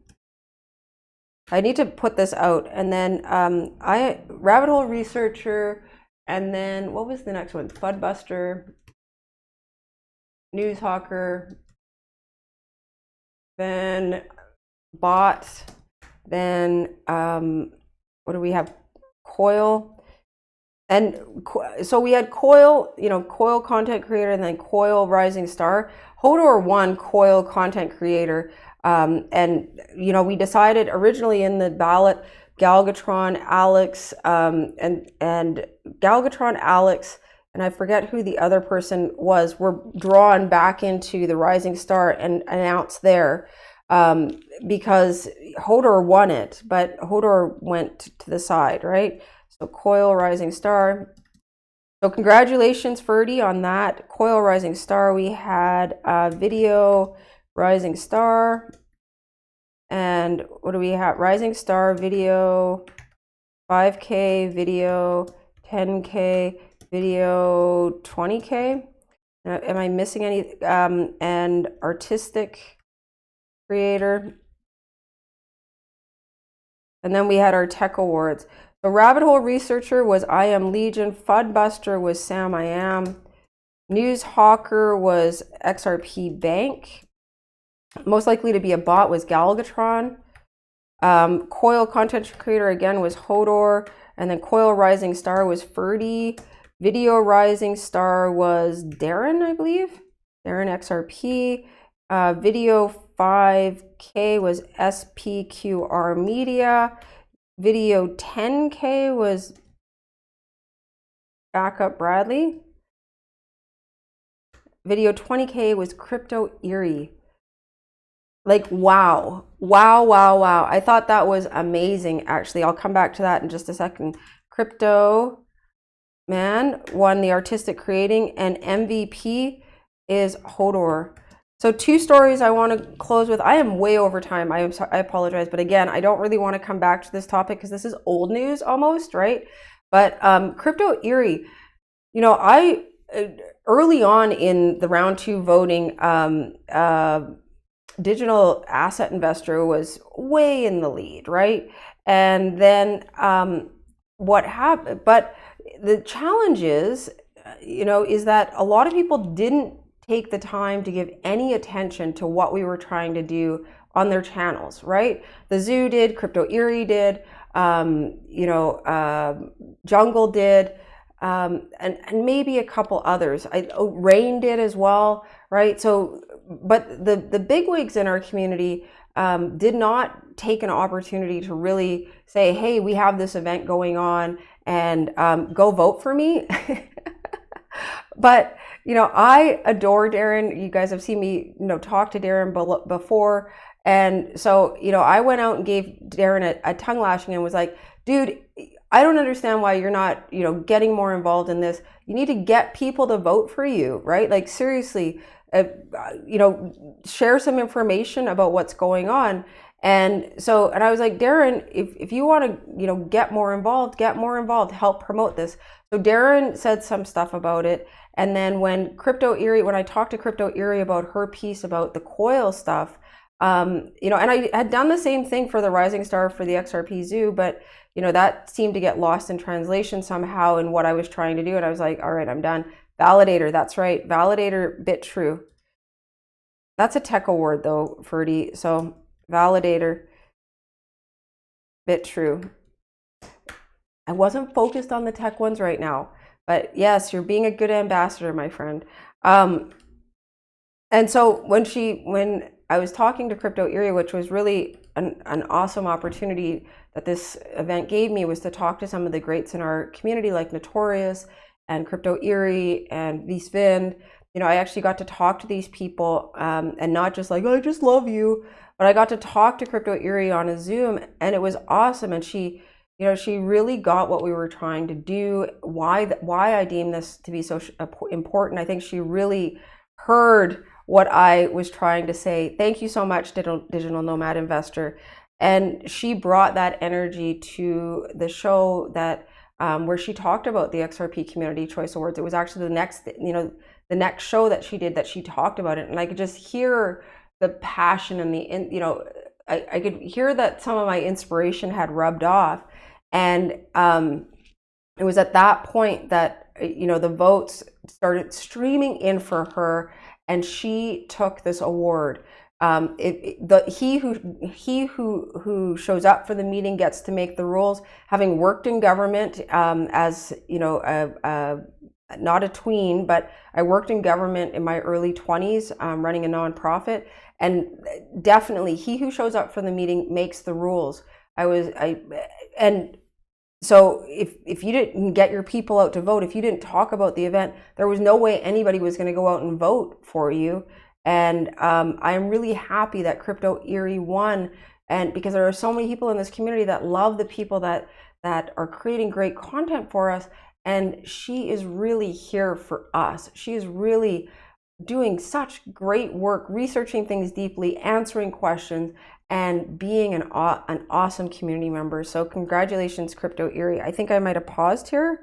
I need to put this out. And then Rabbit Hole Researcher, and then what was the next one? Budbuster, Newshawker, then Bot, then what do we have? Coil, And so we had Coil, Coil content creator, and then Coil rising star. Hodor won Coil content creator. And, we decided originally in the ballot, Galgatron, Alex, and Galgatron, Alex, and I forget who the other person was, were drawn back into the rising star and announced there. Because Hodor won it, but Hodor went to the side, right? So Coil rising star. So congratulations, Ferdy, on that. Coil rising star. We had video rising star. And what do we have? Rising star video, 5K video, 10K video, 20K. Am I missing any? And artistic creator. And then we had our tech awards. The Rabbit Hole Researcher was I Am Legion. Fudbuster was Sam I Am. News Hawker was XRP Bank. Most likely to be a bot was Galgatron. Coil content creator again was Hodor. And then Coil rising star was Ferdy. Video rising star was Darren, I believe. Darren XRP. Video 5K was SPQR Media. Video 10K was Backup Bradley. Video 20K was Crypto Eerie. Like, wow. I thought that was amazing, actually. I'll come back to that in just a second. Crypto Man won the artistic creating, and MVP is Hodor. So 2 stories I want to close with. I am way over time. I apologize. But again, I don't really want to come back to this topic because this is old news almost, right? But Crypto Eerie, I early on in the round 2 voting, digital asset investor was way in the lead, right? And then what happened? But the challenge is that a lot of people didn't take the time to give any attention to what we were trying to do on their channels, right? The Zoo did, Crypto Eerie did, Jungle did, and maybe a couple others. Rain did as well, right? So, but the bigwigs in our community did not take an opportunity to really say, hey, we have this event going on and go vote for me. But I adore Darren. You guys have seen me, talk to Darren before. And so, I went out and gave Darren a tongue lashing and was like, dude, I don't understand why you're not, getting more involved in this. You need to get people to vote for you, right? Like, seriously, share some information about what's going on. And so, and I was like, Darren, if you want to, get more involved, help promote this. So Darren said some stuff about it. And then when I talked to Crypto Eerie about her piece about the Coil stuff, and I had done the same thing for the Rising Star for the XRP Zoo, but that seemed to get lost in translation somehow in what I was trying to do. And I was like, all right, I'm done. Validator, that's right. Validator, bit true. That's a tech award though, Ferdy. So Validator, bit true. I wasn't focused on the tech ones right now, but yes, you're being a good ambassador, my friend. And so when I was talking to Crypto Eerie, which was really an awesome opportunity that this event gave me, was to talk to some of the greats in our community like Notorious and Crypto Eerie and VSVIN. I actually got to talk to these people and not just like, oh, I just love you, but I got to talk to Crypto Eerie on a Zoom, and it was awesome. And she really got what we were trying to do, why I deem this to be so important. I think she really heard what I was trying to say. Thank you so much, Digital Nomad Investor. And she brought that energy to the show that where she talked about the XRP Community Choice Awards. It was actually the next show that she did that she talked about it, and I could just hear the passion and I could hear that some of my inspiration had rubbed off. And it was at that point that the votes started streaming in for her, and she took this award. He who shows up for the meeting gets to make the rules. Having worked in government, as you know, not a tween, but I worked in government in my early 20s, running a nonprofit, and definitely he who shows up for the meeting makes the rules. And so if you didn't get your people out to vote, if you didn't talk about the event, there was no way anybody was going to go out and vote for you. And I'm really happy that Crypto Eerie won, and because there are so many people in this community that love the people that are creating great content for us. And she is really here for us. She is really doing such great work, researching things deeply, answering questions, and being an awesome community member. So congratulations, Crypto Eerie. I think I might have paused here,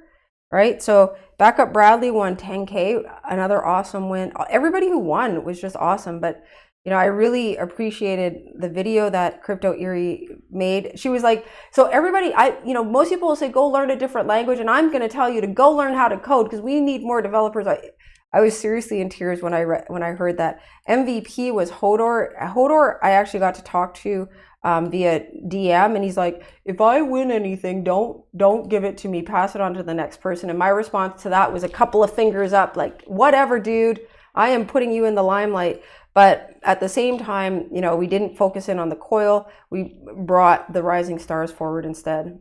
right? So Backup Bradley won 10K, another awesome win. Everybody who won was just awesome. But you know, I really appreciated the video that Crypto Eerie made. She was like, so everybody, most people will say, go learn a different language. And I'm going to tell you to go learn how to code because we need more developers. I was seriously in tears when I heard that. MVP was Hodor. Hodor, I actually got to talk to via DM, and he's like, if I win anything, don't give it to me. Pass it on to the next person. And my response to that was a couple of fingers up, like, whatever, dude. I am putting you in the limelight. But at the same time, you know, we didn't focus in on the coil. We brought the rising stars forward instead.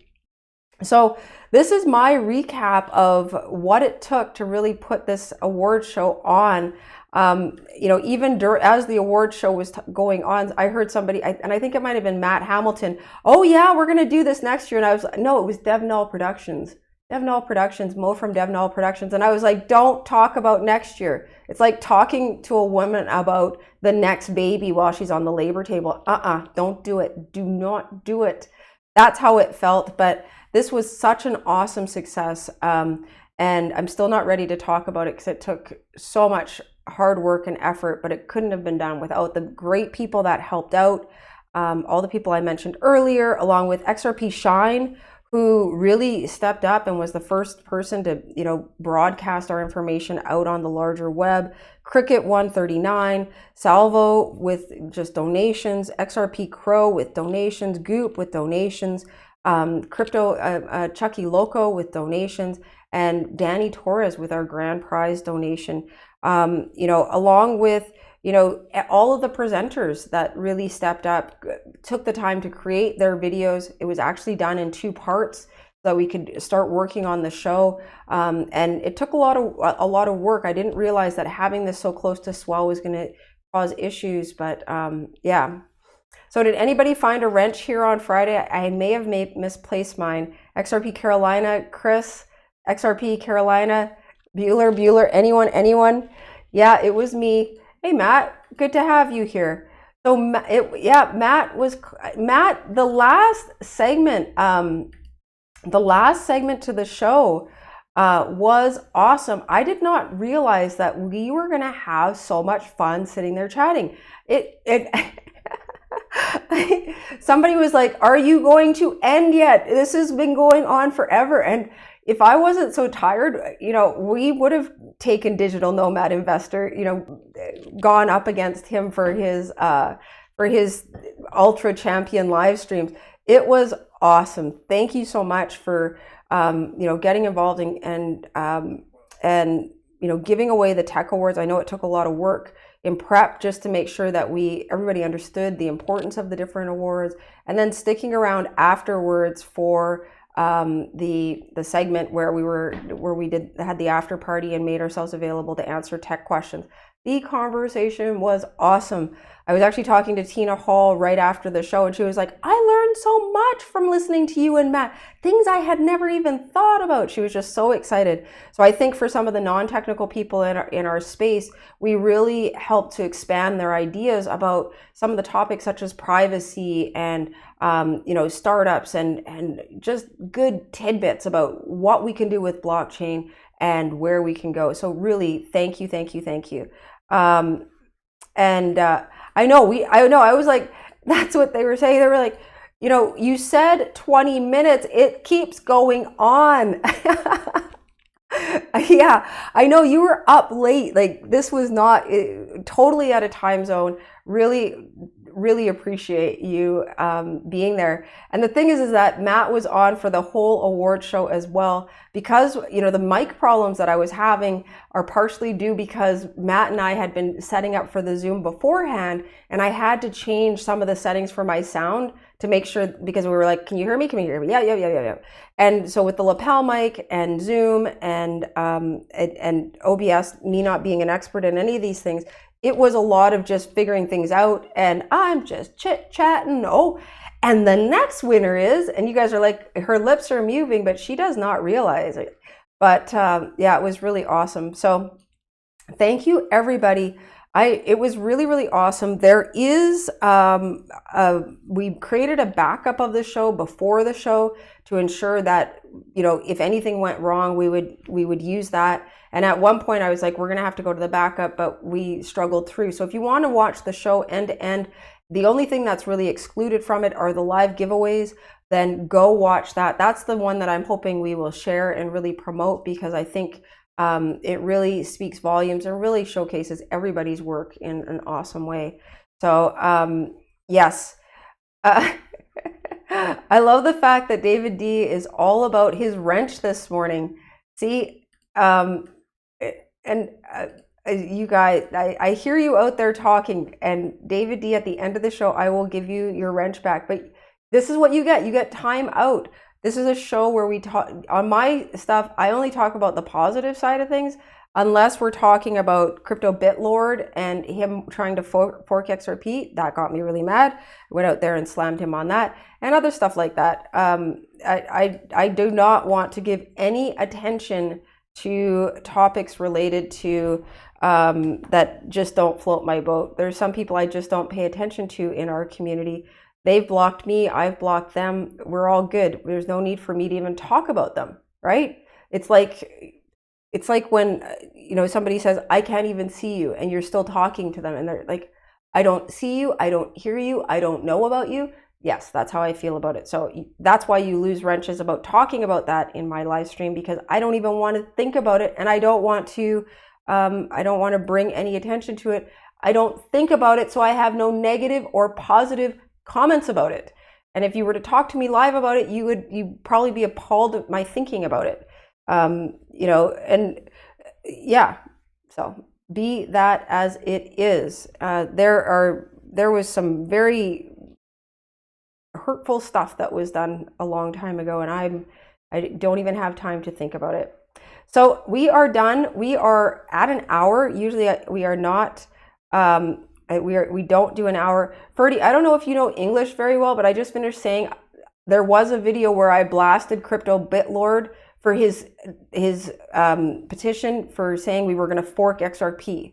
So this is my recap of what it took to really put this award show on. You know, even as the award show was going on, I heard somebody, and I think it might have been Matt Hamilton, oh yeah, we're going to do this next year. And I was like, no, it was DevNull Productions. DevNull Productions, Mo from DevNull Productions. And I was like, don't talk about next year. It's like talking to a woman about the next baby while she's on the labor table. Don't do it. Do not do it. That's how it felt. But this was such an awesome success. And I'm still not ready to talk about it because it took so much hard work and effort, but it couldn't have been done without the great people that helped out. All the people I mentioned earlier, along with XRP Shine, who really stepped up and was the first person to, you know, broadcast our information out on the larger web. Cricket 139, Salvo with just donations, XRP Crow with donations, Goop with donations, Crypto Chucky Loco with donations, and Danny Torres with our grand prize donation. You know, along with, you know, all of the presenters that really stepped up, took the time to create their videos. It was actually done in 2 parts so that we could start working on the show. And it took a lot of work. I didn't realize that having this so close to swell was going to cause issues, but yeah. So did anybody find a wrench here on Friday? I may have misplaced mine. XRP Carolina, Chris, XRP Carolina, Bueller, anyone? Yeah, it was me. Hey, Matt, good to have you here. So Matt, the last segment to the show was awesome. I did not realize that we were going to have so much fun sitting there chatting. Somebody was like, are you going to end yet? This has been going on forever. And if I wasn't so tired, you know, we would have taken Digital Nomad Investor, you know, gone up against him for his ultra champion live streams. It was awesome. Thank you so much for, you know, getting involved and you know, giving away the tech awards. I know it took a lot of work in prep just to make sure that everybody understood the importance of the different awards, and then sticking around afterwards for the segment where we had the after party and made ourselves available to answer tech questions. The conversation was awesome. I was actually talking to Tina Hall right after the show, and she was like, I learned so much from listening to you and Matt, things I had never even thought about. She was just so excited. So I think for some of the non-technical people in our space, we really helped to expand their ideas about some of the topics such as privacy and you know, startups and just good tidbits about what we can do with blockchain and where we can go. So really, thank you. I was like, that's what they were saying. They were like, you know, you said 20 minutes, it keeps going on. Yeah, I know you were up late. Like this was not totally out of time zone. Really, really appreciate you being there. And the thing is that Matt was on for the whole award show as well, because the mic problems that I was having are partially due because Matt and I had been setting up for the Zoom beforehand, and I had to change some of the settings for my sound to make sure, because we were like, can you hear me? Can you hear me? Yeah. And so with the lapel mic and Zoom and OBS, me not being an expert in any of these things, it was a lot of just figuring things out, and I'm just chit-chatting. Oh, and the next winner is, and you guys are like, her lips are moving, but she does not realize it. But yeah, it was really awesome. So thank you, everybody. It was really, really awesome. There is, we created a backup of the show before the show to ensure that, if anything went wrong, we would use that. And at one point I was like, we're going to have to go to the backup, but we struggled through. So if you want to watch the show end to end, the only thing that's really excluded from it are the live giveaways. Then go watch that. That's the one that I'm hoping we will share and really promote, because I think it really speaks volumes and really showcases everybody's work in an awesome way. So yes, I love the fact that David D is all about his wrench this morning. See, you guys, I hear you out there talking, and David D, at the end of the show, I will give you your wrench back. But this is what you get. You get time out. This is a show where we talk, on my stuff, I only talk about the positive side of things, unless we're talking about Crypto Bitlord and him trying to fork XRP. That got me really mad. I went out there and slammed him on that, and other stuff like that. I do not want to give any attention to topics related to that just don't float my boat. There's some people I just don't pay attention to in our community. They've blocked me, I've blocked them. We're all good. There's no need for me to even talk about them, right? It's like when somebody says, I can't even see you, and you're still talking to them, and they're like, I don't see you, I don't hear you, I don't know about you. Yes, that's how I feel about it. So that's why you lose wrenches about talking about that in my live stream, because I don't even want to think about it, and I don't want to bring any attention to it. I don't think about it, so I have no negative or positive comments about it. And if you were to talk to me live about it, you'd probably be appalled at my thinking about it. And yeah, so be that as it is. There was some very hurtful stuff that was done a long time ago, and I don't even have time to think about it. So we are done. We are at an hour. Usually we are not. We don't do an hour. Ferdy, I don't know if you know English very well, but I just finished saying there was a video where I blasted Crypto Bitlord for his petition for saying we were going to fork XRP.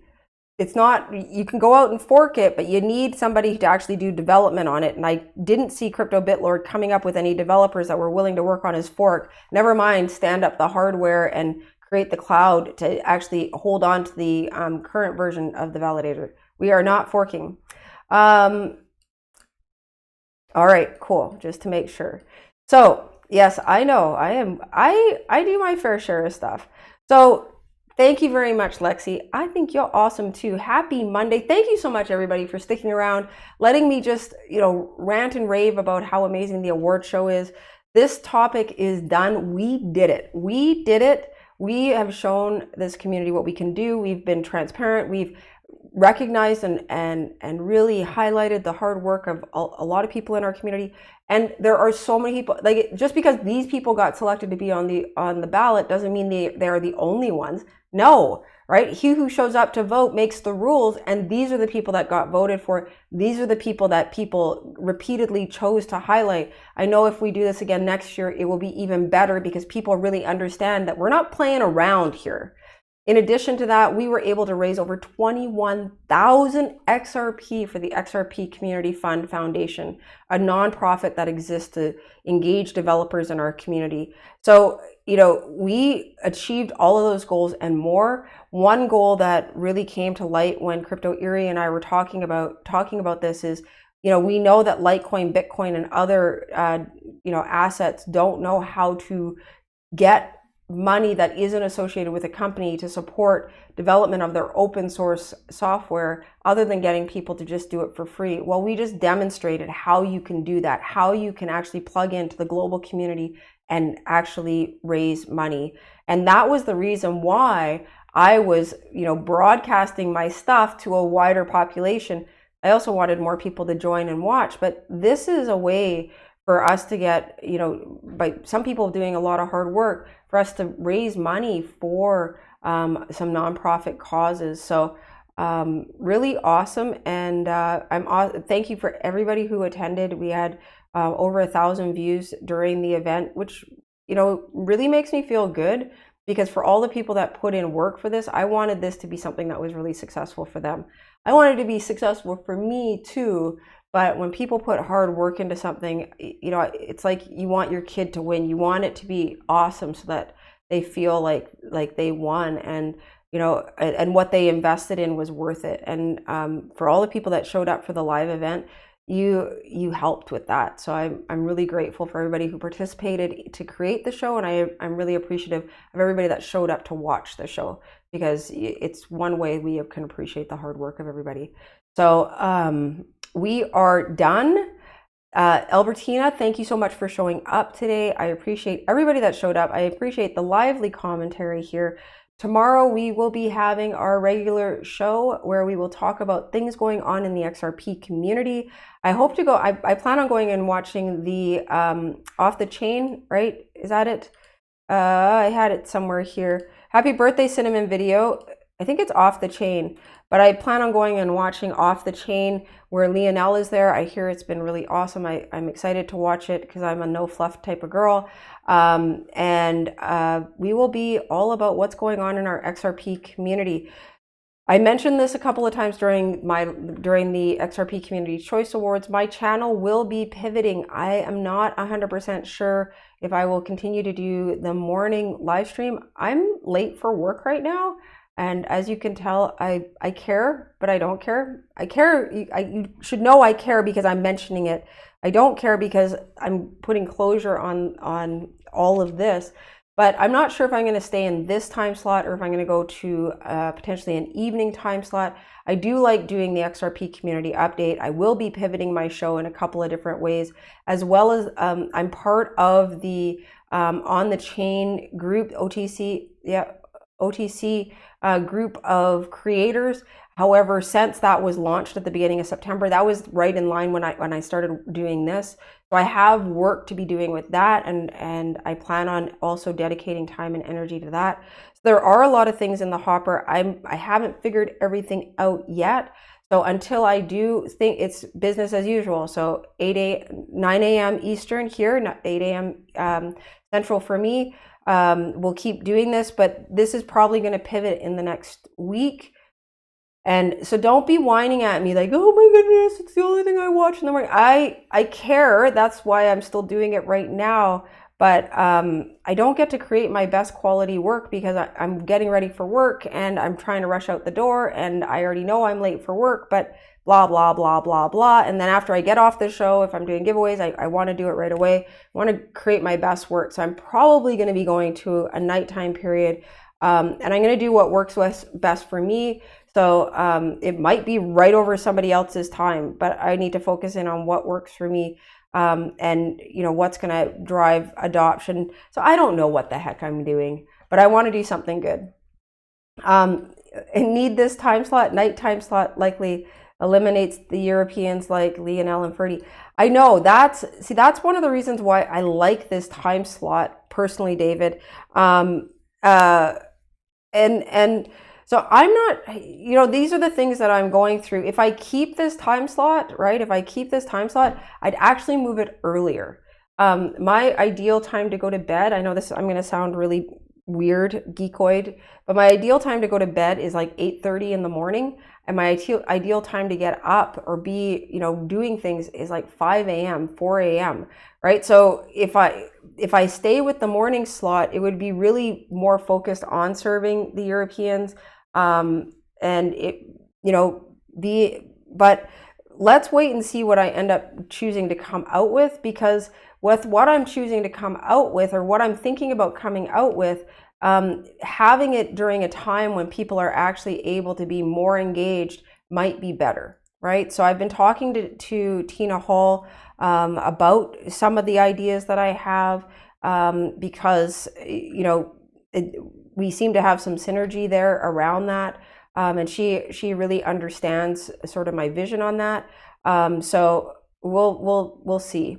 It's not, you can go out and fork it, but you need somebody to actually do development on it. And I didn't see Crypto Bitlord coming up with any developers that were willing to work on his fork. Never mind stand up the hardware and create the cloud to actually hold on to the current version of the validator. We are not forking. All right, cool. Just to make sure. So yes, I know I do my fair share of stuff. So thank you very much, Lexi. I think you're awesome too. Happy Monday. Thank you so much, everybody, for sticking around, letting me just, rant and rave about how amazing the award show is. This topic is done. We did it. We did it. We have shown this community what we can do. We've been transparent. We've recognized and really highlighted the hard work of a lot of people in our community. And there are so many people, like, just because these people got selected to be on the ballot doesn't mean they are the only ones. No, right? He who shows up to vote makes the rules, and these are the people that got voted for. These are the people that people repeatedly chose to highlight. I know if we do this again next year, it will be even better, because people really understand that we're not playing around here. In addition to that, we were able to raise over 21,000 XRP for the XRP Community Fund Foundation, a nonprofit that exists to engage developers in our community. So, we achieved all of those goals and more. One goal that really came to light when Crypto Erie and I were talking about this is, we know that Litecoin, Bitcoin, and other, assets don't know how to get money that isn't associated with a company to support development of their open source software other than getting people to just do it for free. Well, we just demonstrated how you can do that, how you can actually plug into the global community and actually raise money. And that was the reason why I was, broadcasting my stuff to a wider population. I also wanted more people to join and watch, but this is a way for us to get, by some people doing a lot of hard work, for us to raise money for some nonprofit causes. So really awesome. And thank you for everybody who attended. We had over 1,000 views during the event, which, really makes me feel good, because for all the people that put in work for this, I wanted this to be something that was really successful for them. I wanted it to be successful for me too. But when people put hard work into something, it's like you want your kid to win. You want it to be awesome so that they feel like they won, and and what they invested in was worth it. And for all the people that showed up for the live event, you helped with that. So I'm really grateful for everybody who participated to create the show, and I'm really appreciative of everybody that showed up to watch the show, because it's one way we can appreciate the hard work of everybody. So we are done. Albertina, thank you so much for showing up today. I appreciate everybody that showed up. I appreciate the lively commentary here. Tomorrow we will be having our regular show where we will talk about things going on in the XRP community. I hope to go, I plan on going and watching the Off the Chain, right? Is that it? I had it somewhere here. Happy birthday, Cinnamon video. I think it's Off the Chain, but I plan on going and watching Off the Chain where Lionel is there. I hear it's been really awesome. I'm excited to watch it because I'm a no fluff type of girl. And we will be all about what's going on in our XRP community. I mentioned this a couple of times during the XRP Community Choice Awards. My channel will be pivoting. I am not 100% sure if I will continue to do the morning live stream. I'm late for work right now. And as you can tell, I care, but I don't care. I care. You should know I care because I'm mentioning it. I don't care because I'm putting closure on all of this. But I'm not sure if I'm going to stay in this time slot or if I'm going to go to potentially an evening time slot. I do like doing the XRP community update. I will be pivoting my show in a couple of different ways, as well as I'm part of the On the Chain group, OTC group of creators. However, since that was launched at the beginning of September, that was right in line when I started doing this. So I have work to be doing with that, and I plan on also dedicating time and energy to that. So there are a lot of things in the hopper. I haven't figured everything out yet. So until I do, think it's business as usual. So 9 a.m. Eastern here, 8 a.m. Central for me. We'll keep doing this, but this is probably going to pivot in the next week. And so don't be whining at me like, oh my goodness, it's the only thing I watch in the morning. I care. That's why I'm still doing it right now. But I don't get to create my best quality work because I'm getting ready for work and I'm trying to rush out the door and I already know I'm late for work, but blah, blah, blah, blah, blah. And then after I get off the show, if I'm doing giveaways, I want to do it right away. I want to create my best work. So I'm probably going to be going to a nighttime period. And I'm going to do what works best for me. So it might be right over somebody else's time, but I need to focus in on what works for me. And what's going to drive adoption. So I don't know what the heck I'm doing, but I want to do something good. I need this time slot. Night time slot likely eliminates the Europeans like Lionel and Ferdy. I know that's one of the reasons why I like this time slot personally, David. So I'm not, these are the things that I'm going through. If I keep this time slot, right? If I keep this time slot, I'd actually move it earlier. My ideal time to go to bed, I know I'm going to sound really weird, geekoid, but my ideal time to go to bed is like 8:30 in the morning. And my ideal time to get up or be, doing things is like 5 a.m., 4 a.m., right? So if I stay with the morning slot, it would be really more focused on serving the Europeans. But let's wait and see what I end up choosing to come out with, because with what I'm choosing to come out with, or what I'm thinking about coming out with, having it during a time when people are actually able to be more engaged might be better, right? So I've been talking to Tina Hall about some of the ideas that I have, because, you know, we seem to have some synergy there around that. And she really understands sort of my vision on that. So we'll see.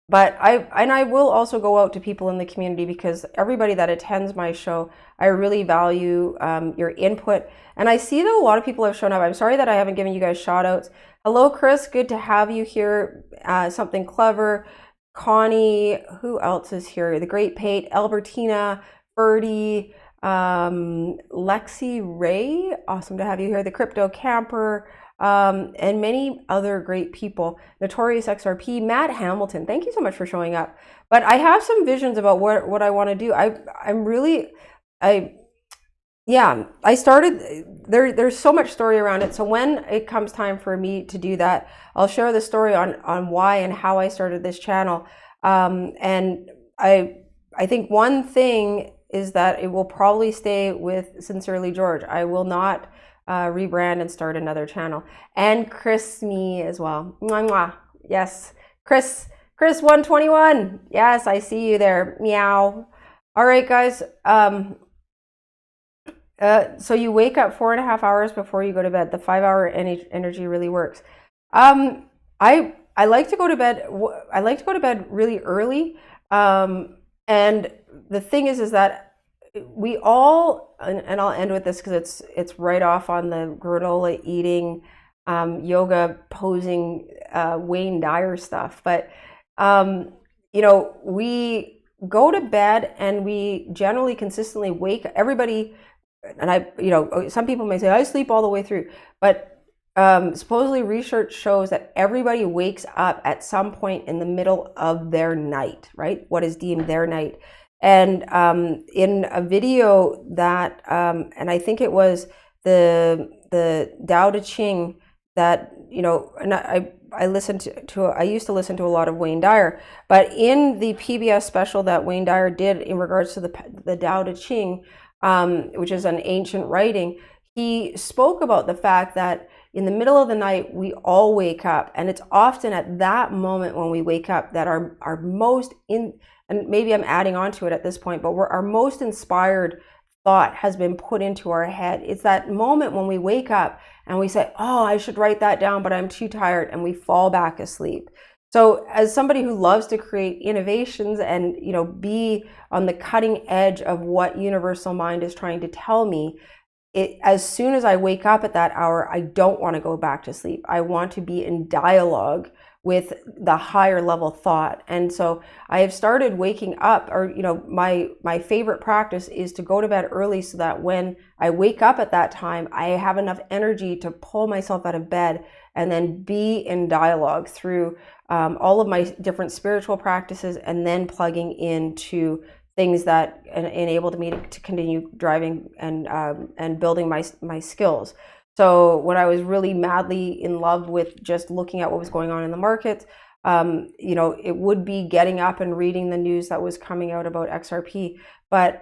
But I will also go out to people in the community, because everybody that attends my show, I really value your input. And I see that a lot of people have shown up. I'm sorry that I haven't given you guys shout outs. Hello, Chris. Good to have you here. Something Clever. Connie. Who else is here? The Great Pate. Albertina. Birdie. Lexi Ray. Awesome to have you here. The Crypto Camper. And many other great people. Notorious XRP, Matt Hamilton, thank you so much for showing up. But I have some visions about what I want to do. I started, there's so much story around it. So when it comes time for me to do that, I'll share the story on why and how I started this channel. And I think one thing is that it will probably stay with Sincerely George. I will not rebrand and start another channel. And Chris me as well. Mwah, mwah. Yes, Chris 121. Yes, I see you there. Meow. All right, guys. So you wake up 4.5 hours before you go to bed. The 5-hour energy really works. I like to go to bed. I like to go to bed really early. And the thing is that we all, and I'll end with this because it's right off on the granola eating, yoga posing, Wayne Dyer stuff. But you know, we go to bed and we generally consistently wake everybody. And you know, some people may say I sleep all the way through, but supposedly research shows that everybody wakes up at some point in the middle of their night, right? What is deemed their night. And in a video that, and I think it was the Tao Te Ching that, you know, and I listened I used to listen to a lot of Wayne Dyer, but in the PBS special that Wayne Dyer did in regards to the Tao Te Ching, which is an ancient writing, he spoke about the fact that in the middle of the night, we all wake up, and it's often at that moment when we wake up that our most and maybe I'm adding on to it at this point, but our most inspired thought has been put into our head. It's that moment when we wake up and we say, oh, I should write that down, but I'm too tired, and we fall back asleep. So as somebody who loves to create innovations and, you know, be on the cutting edge of what Universal Mind is trying to tell me, as soon as I wake up at that hour, I don't want to go back to sleep. I want to be in dialogue with the higher level thought. And so I have started waking up, or, you know, my favorite practice is to go to bed early so that when I wake up at that time, I have enough energy to pull myself out of bed and then be in dialogue through all of my different spiritual practices, and then plugging into things that enabled me to continue driving and building my skills. So when I was really madly in love with just looking at what was going on in the markets, you know, it would be getting up and reading the news that was coming out about XRP. But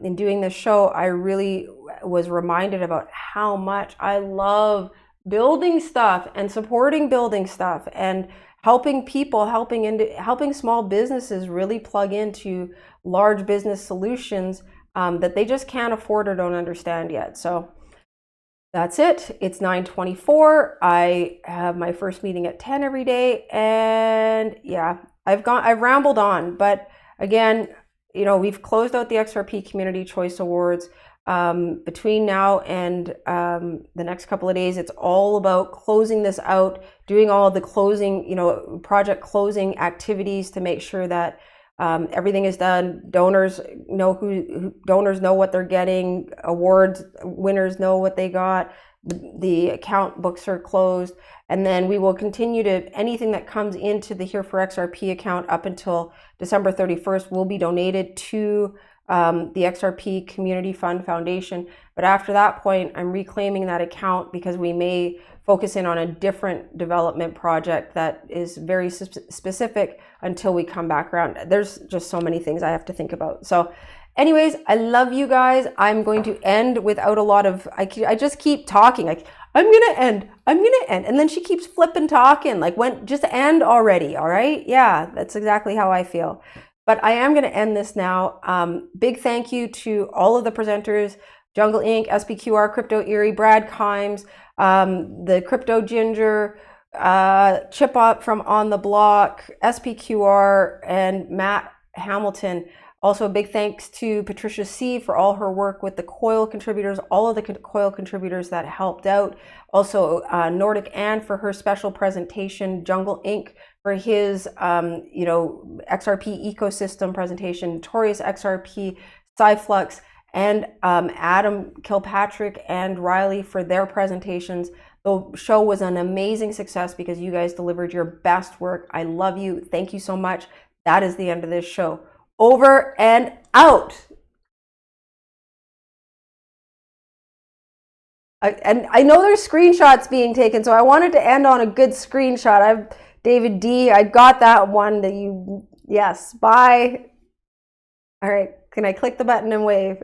in doing this show, I really was reminded about how much I love building stuff and supporting building stuff and helping people, helping small businesses really plug into large business solutions that they just can't afford or don't understand yet. So that's it. It's 9:24. I have my first meeting at 10 every day, and yeah, I've rambled on, but again, you know, we've closed out the XRP Community Choice Awards. Between now and the next couple of days, it's all about closing this out, doing all of the closing, you know, project closing activities to make sure that everything is done. Donors know what they're getting. Awards winners know what they got. The account books are closed, and then we will continue to anything that comes into the Here for XRP account up until December 31st will be donated to the XRP Community Fund Foundation. But after that point, I'm reclaiming that account because we may focus in on a different development project that is very specific until we come back around. There's just so many things I have to think about. So anyways, I love you guys. I'm going to end without a lot of, I just keep talking. Like, I'm going to end. And then she keeps flipping talking. Like, just end already. All right. Yeah, that's exactly how I feel. But I am going to end this now. Big thank you to all of the presenters, Jungle Inc., SPQR, Crypto Eerie, Brad Kimes, the Crypto Ginger, Chip Up from On the Block, SPQR, and Matt Hamilton. Also, a big thanks to Patricia C. for all her work with the COIL contributors, all of the COIL contributors that helped out. Also, Nordic Ann for her special presentation, Jungle Inc. for his, XRP ecosystem presentation, Notorious XRP, Cyflux, and Adam Kilpatrick and Riley for their presentations. The show was an amazing success because you guys delivered your best work. I love you. Thank you so much. That is the end of this show. Over and out. And I know there's screenshots being taken, so I wanted to end on a good screenshot. I've David D. I got that one that you, yes, bye. All right, can I click the button and wave?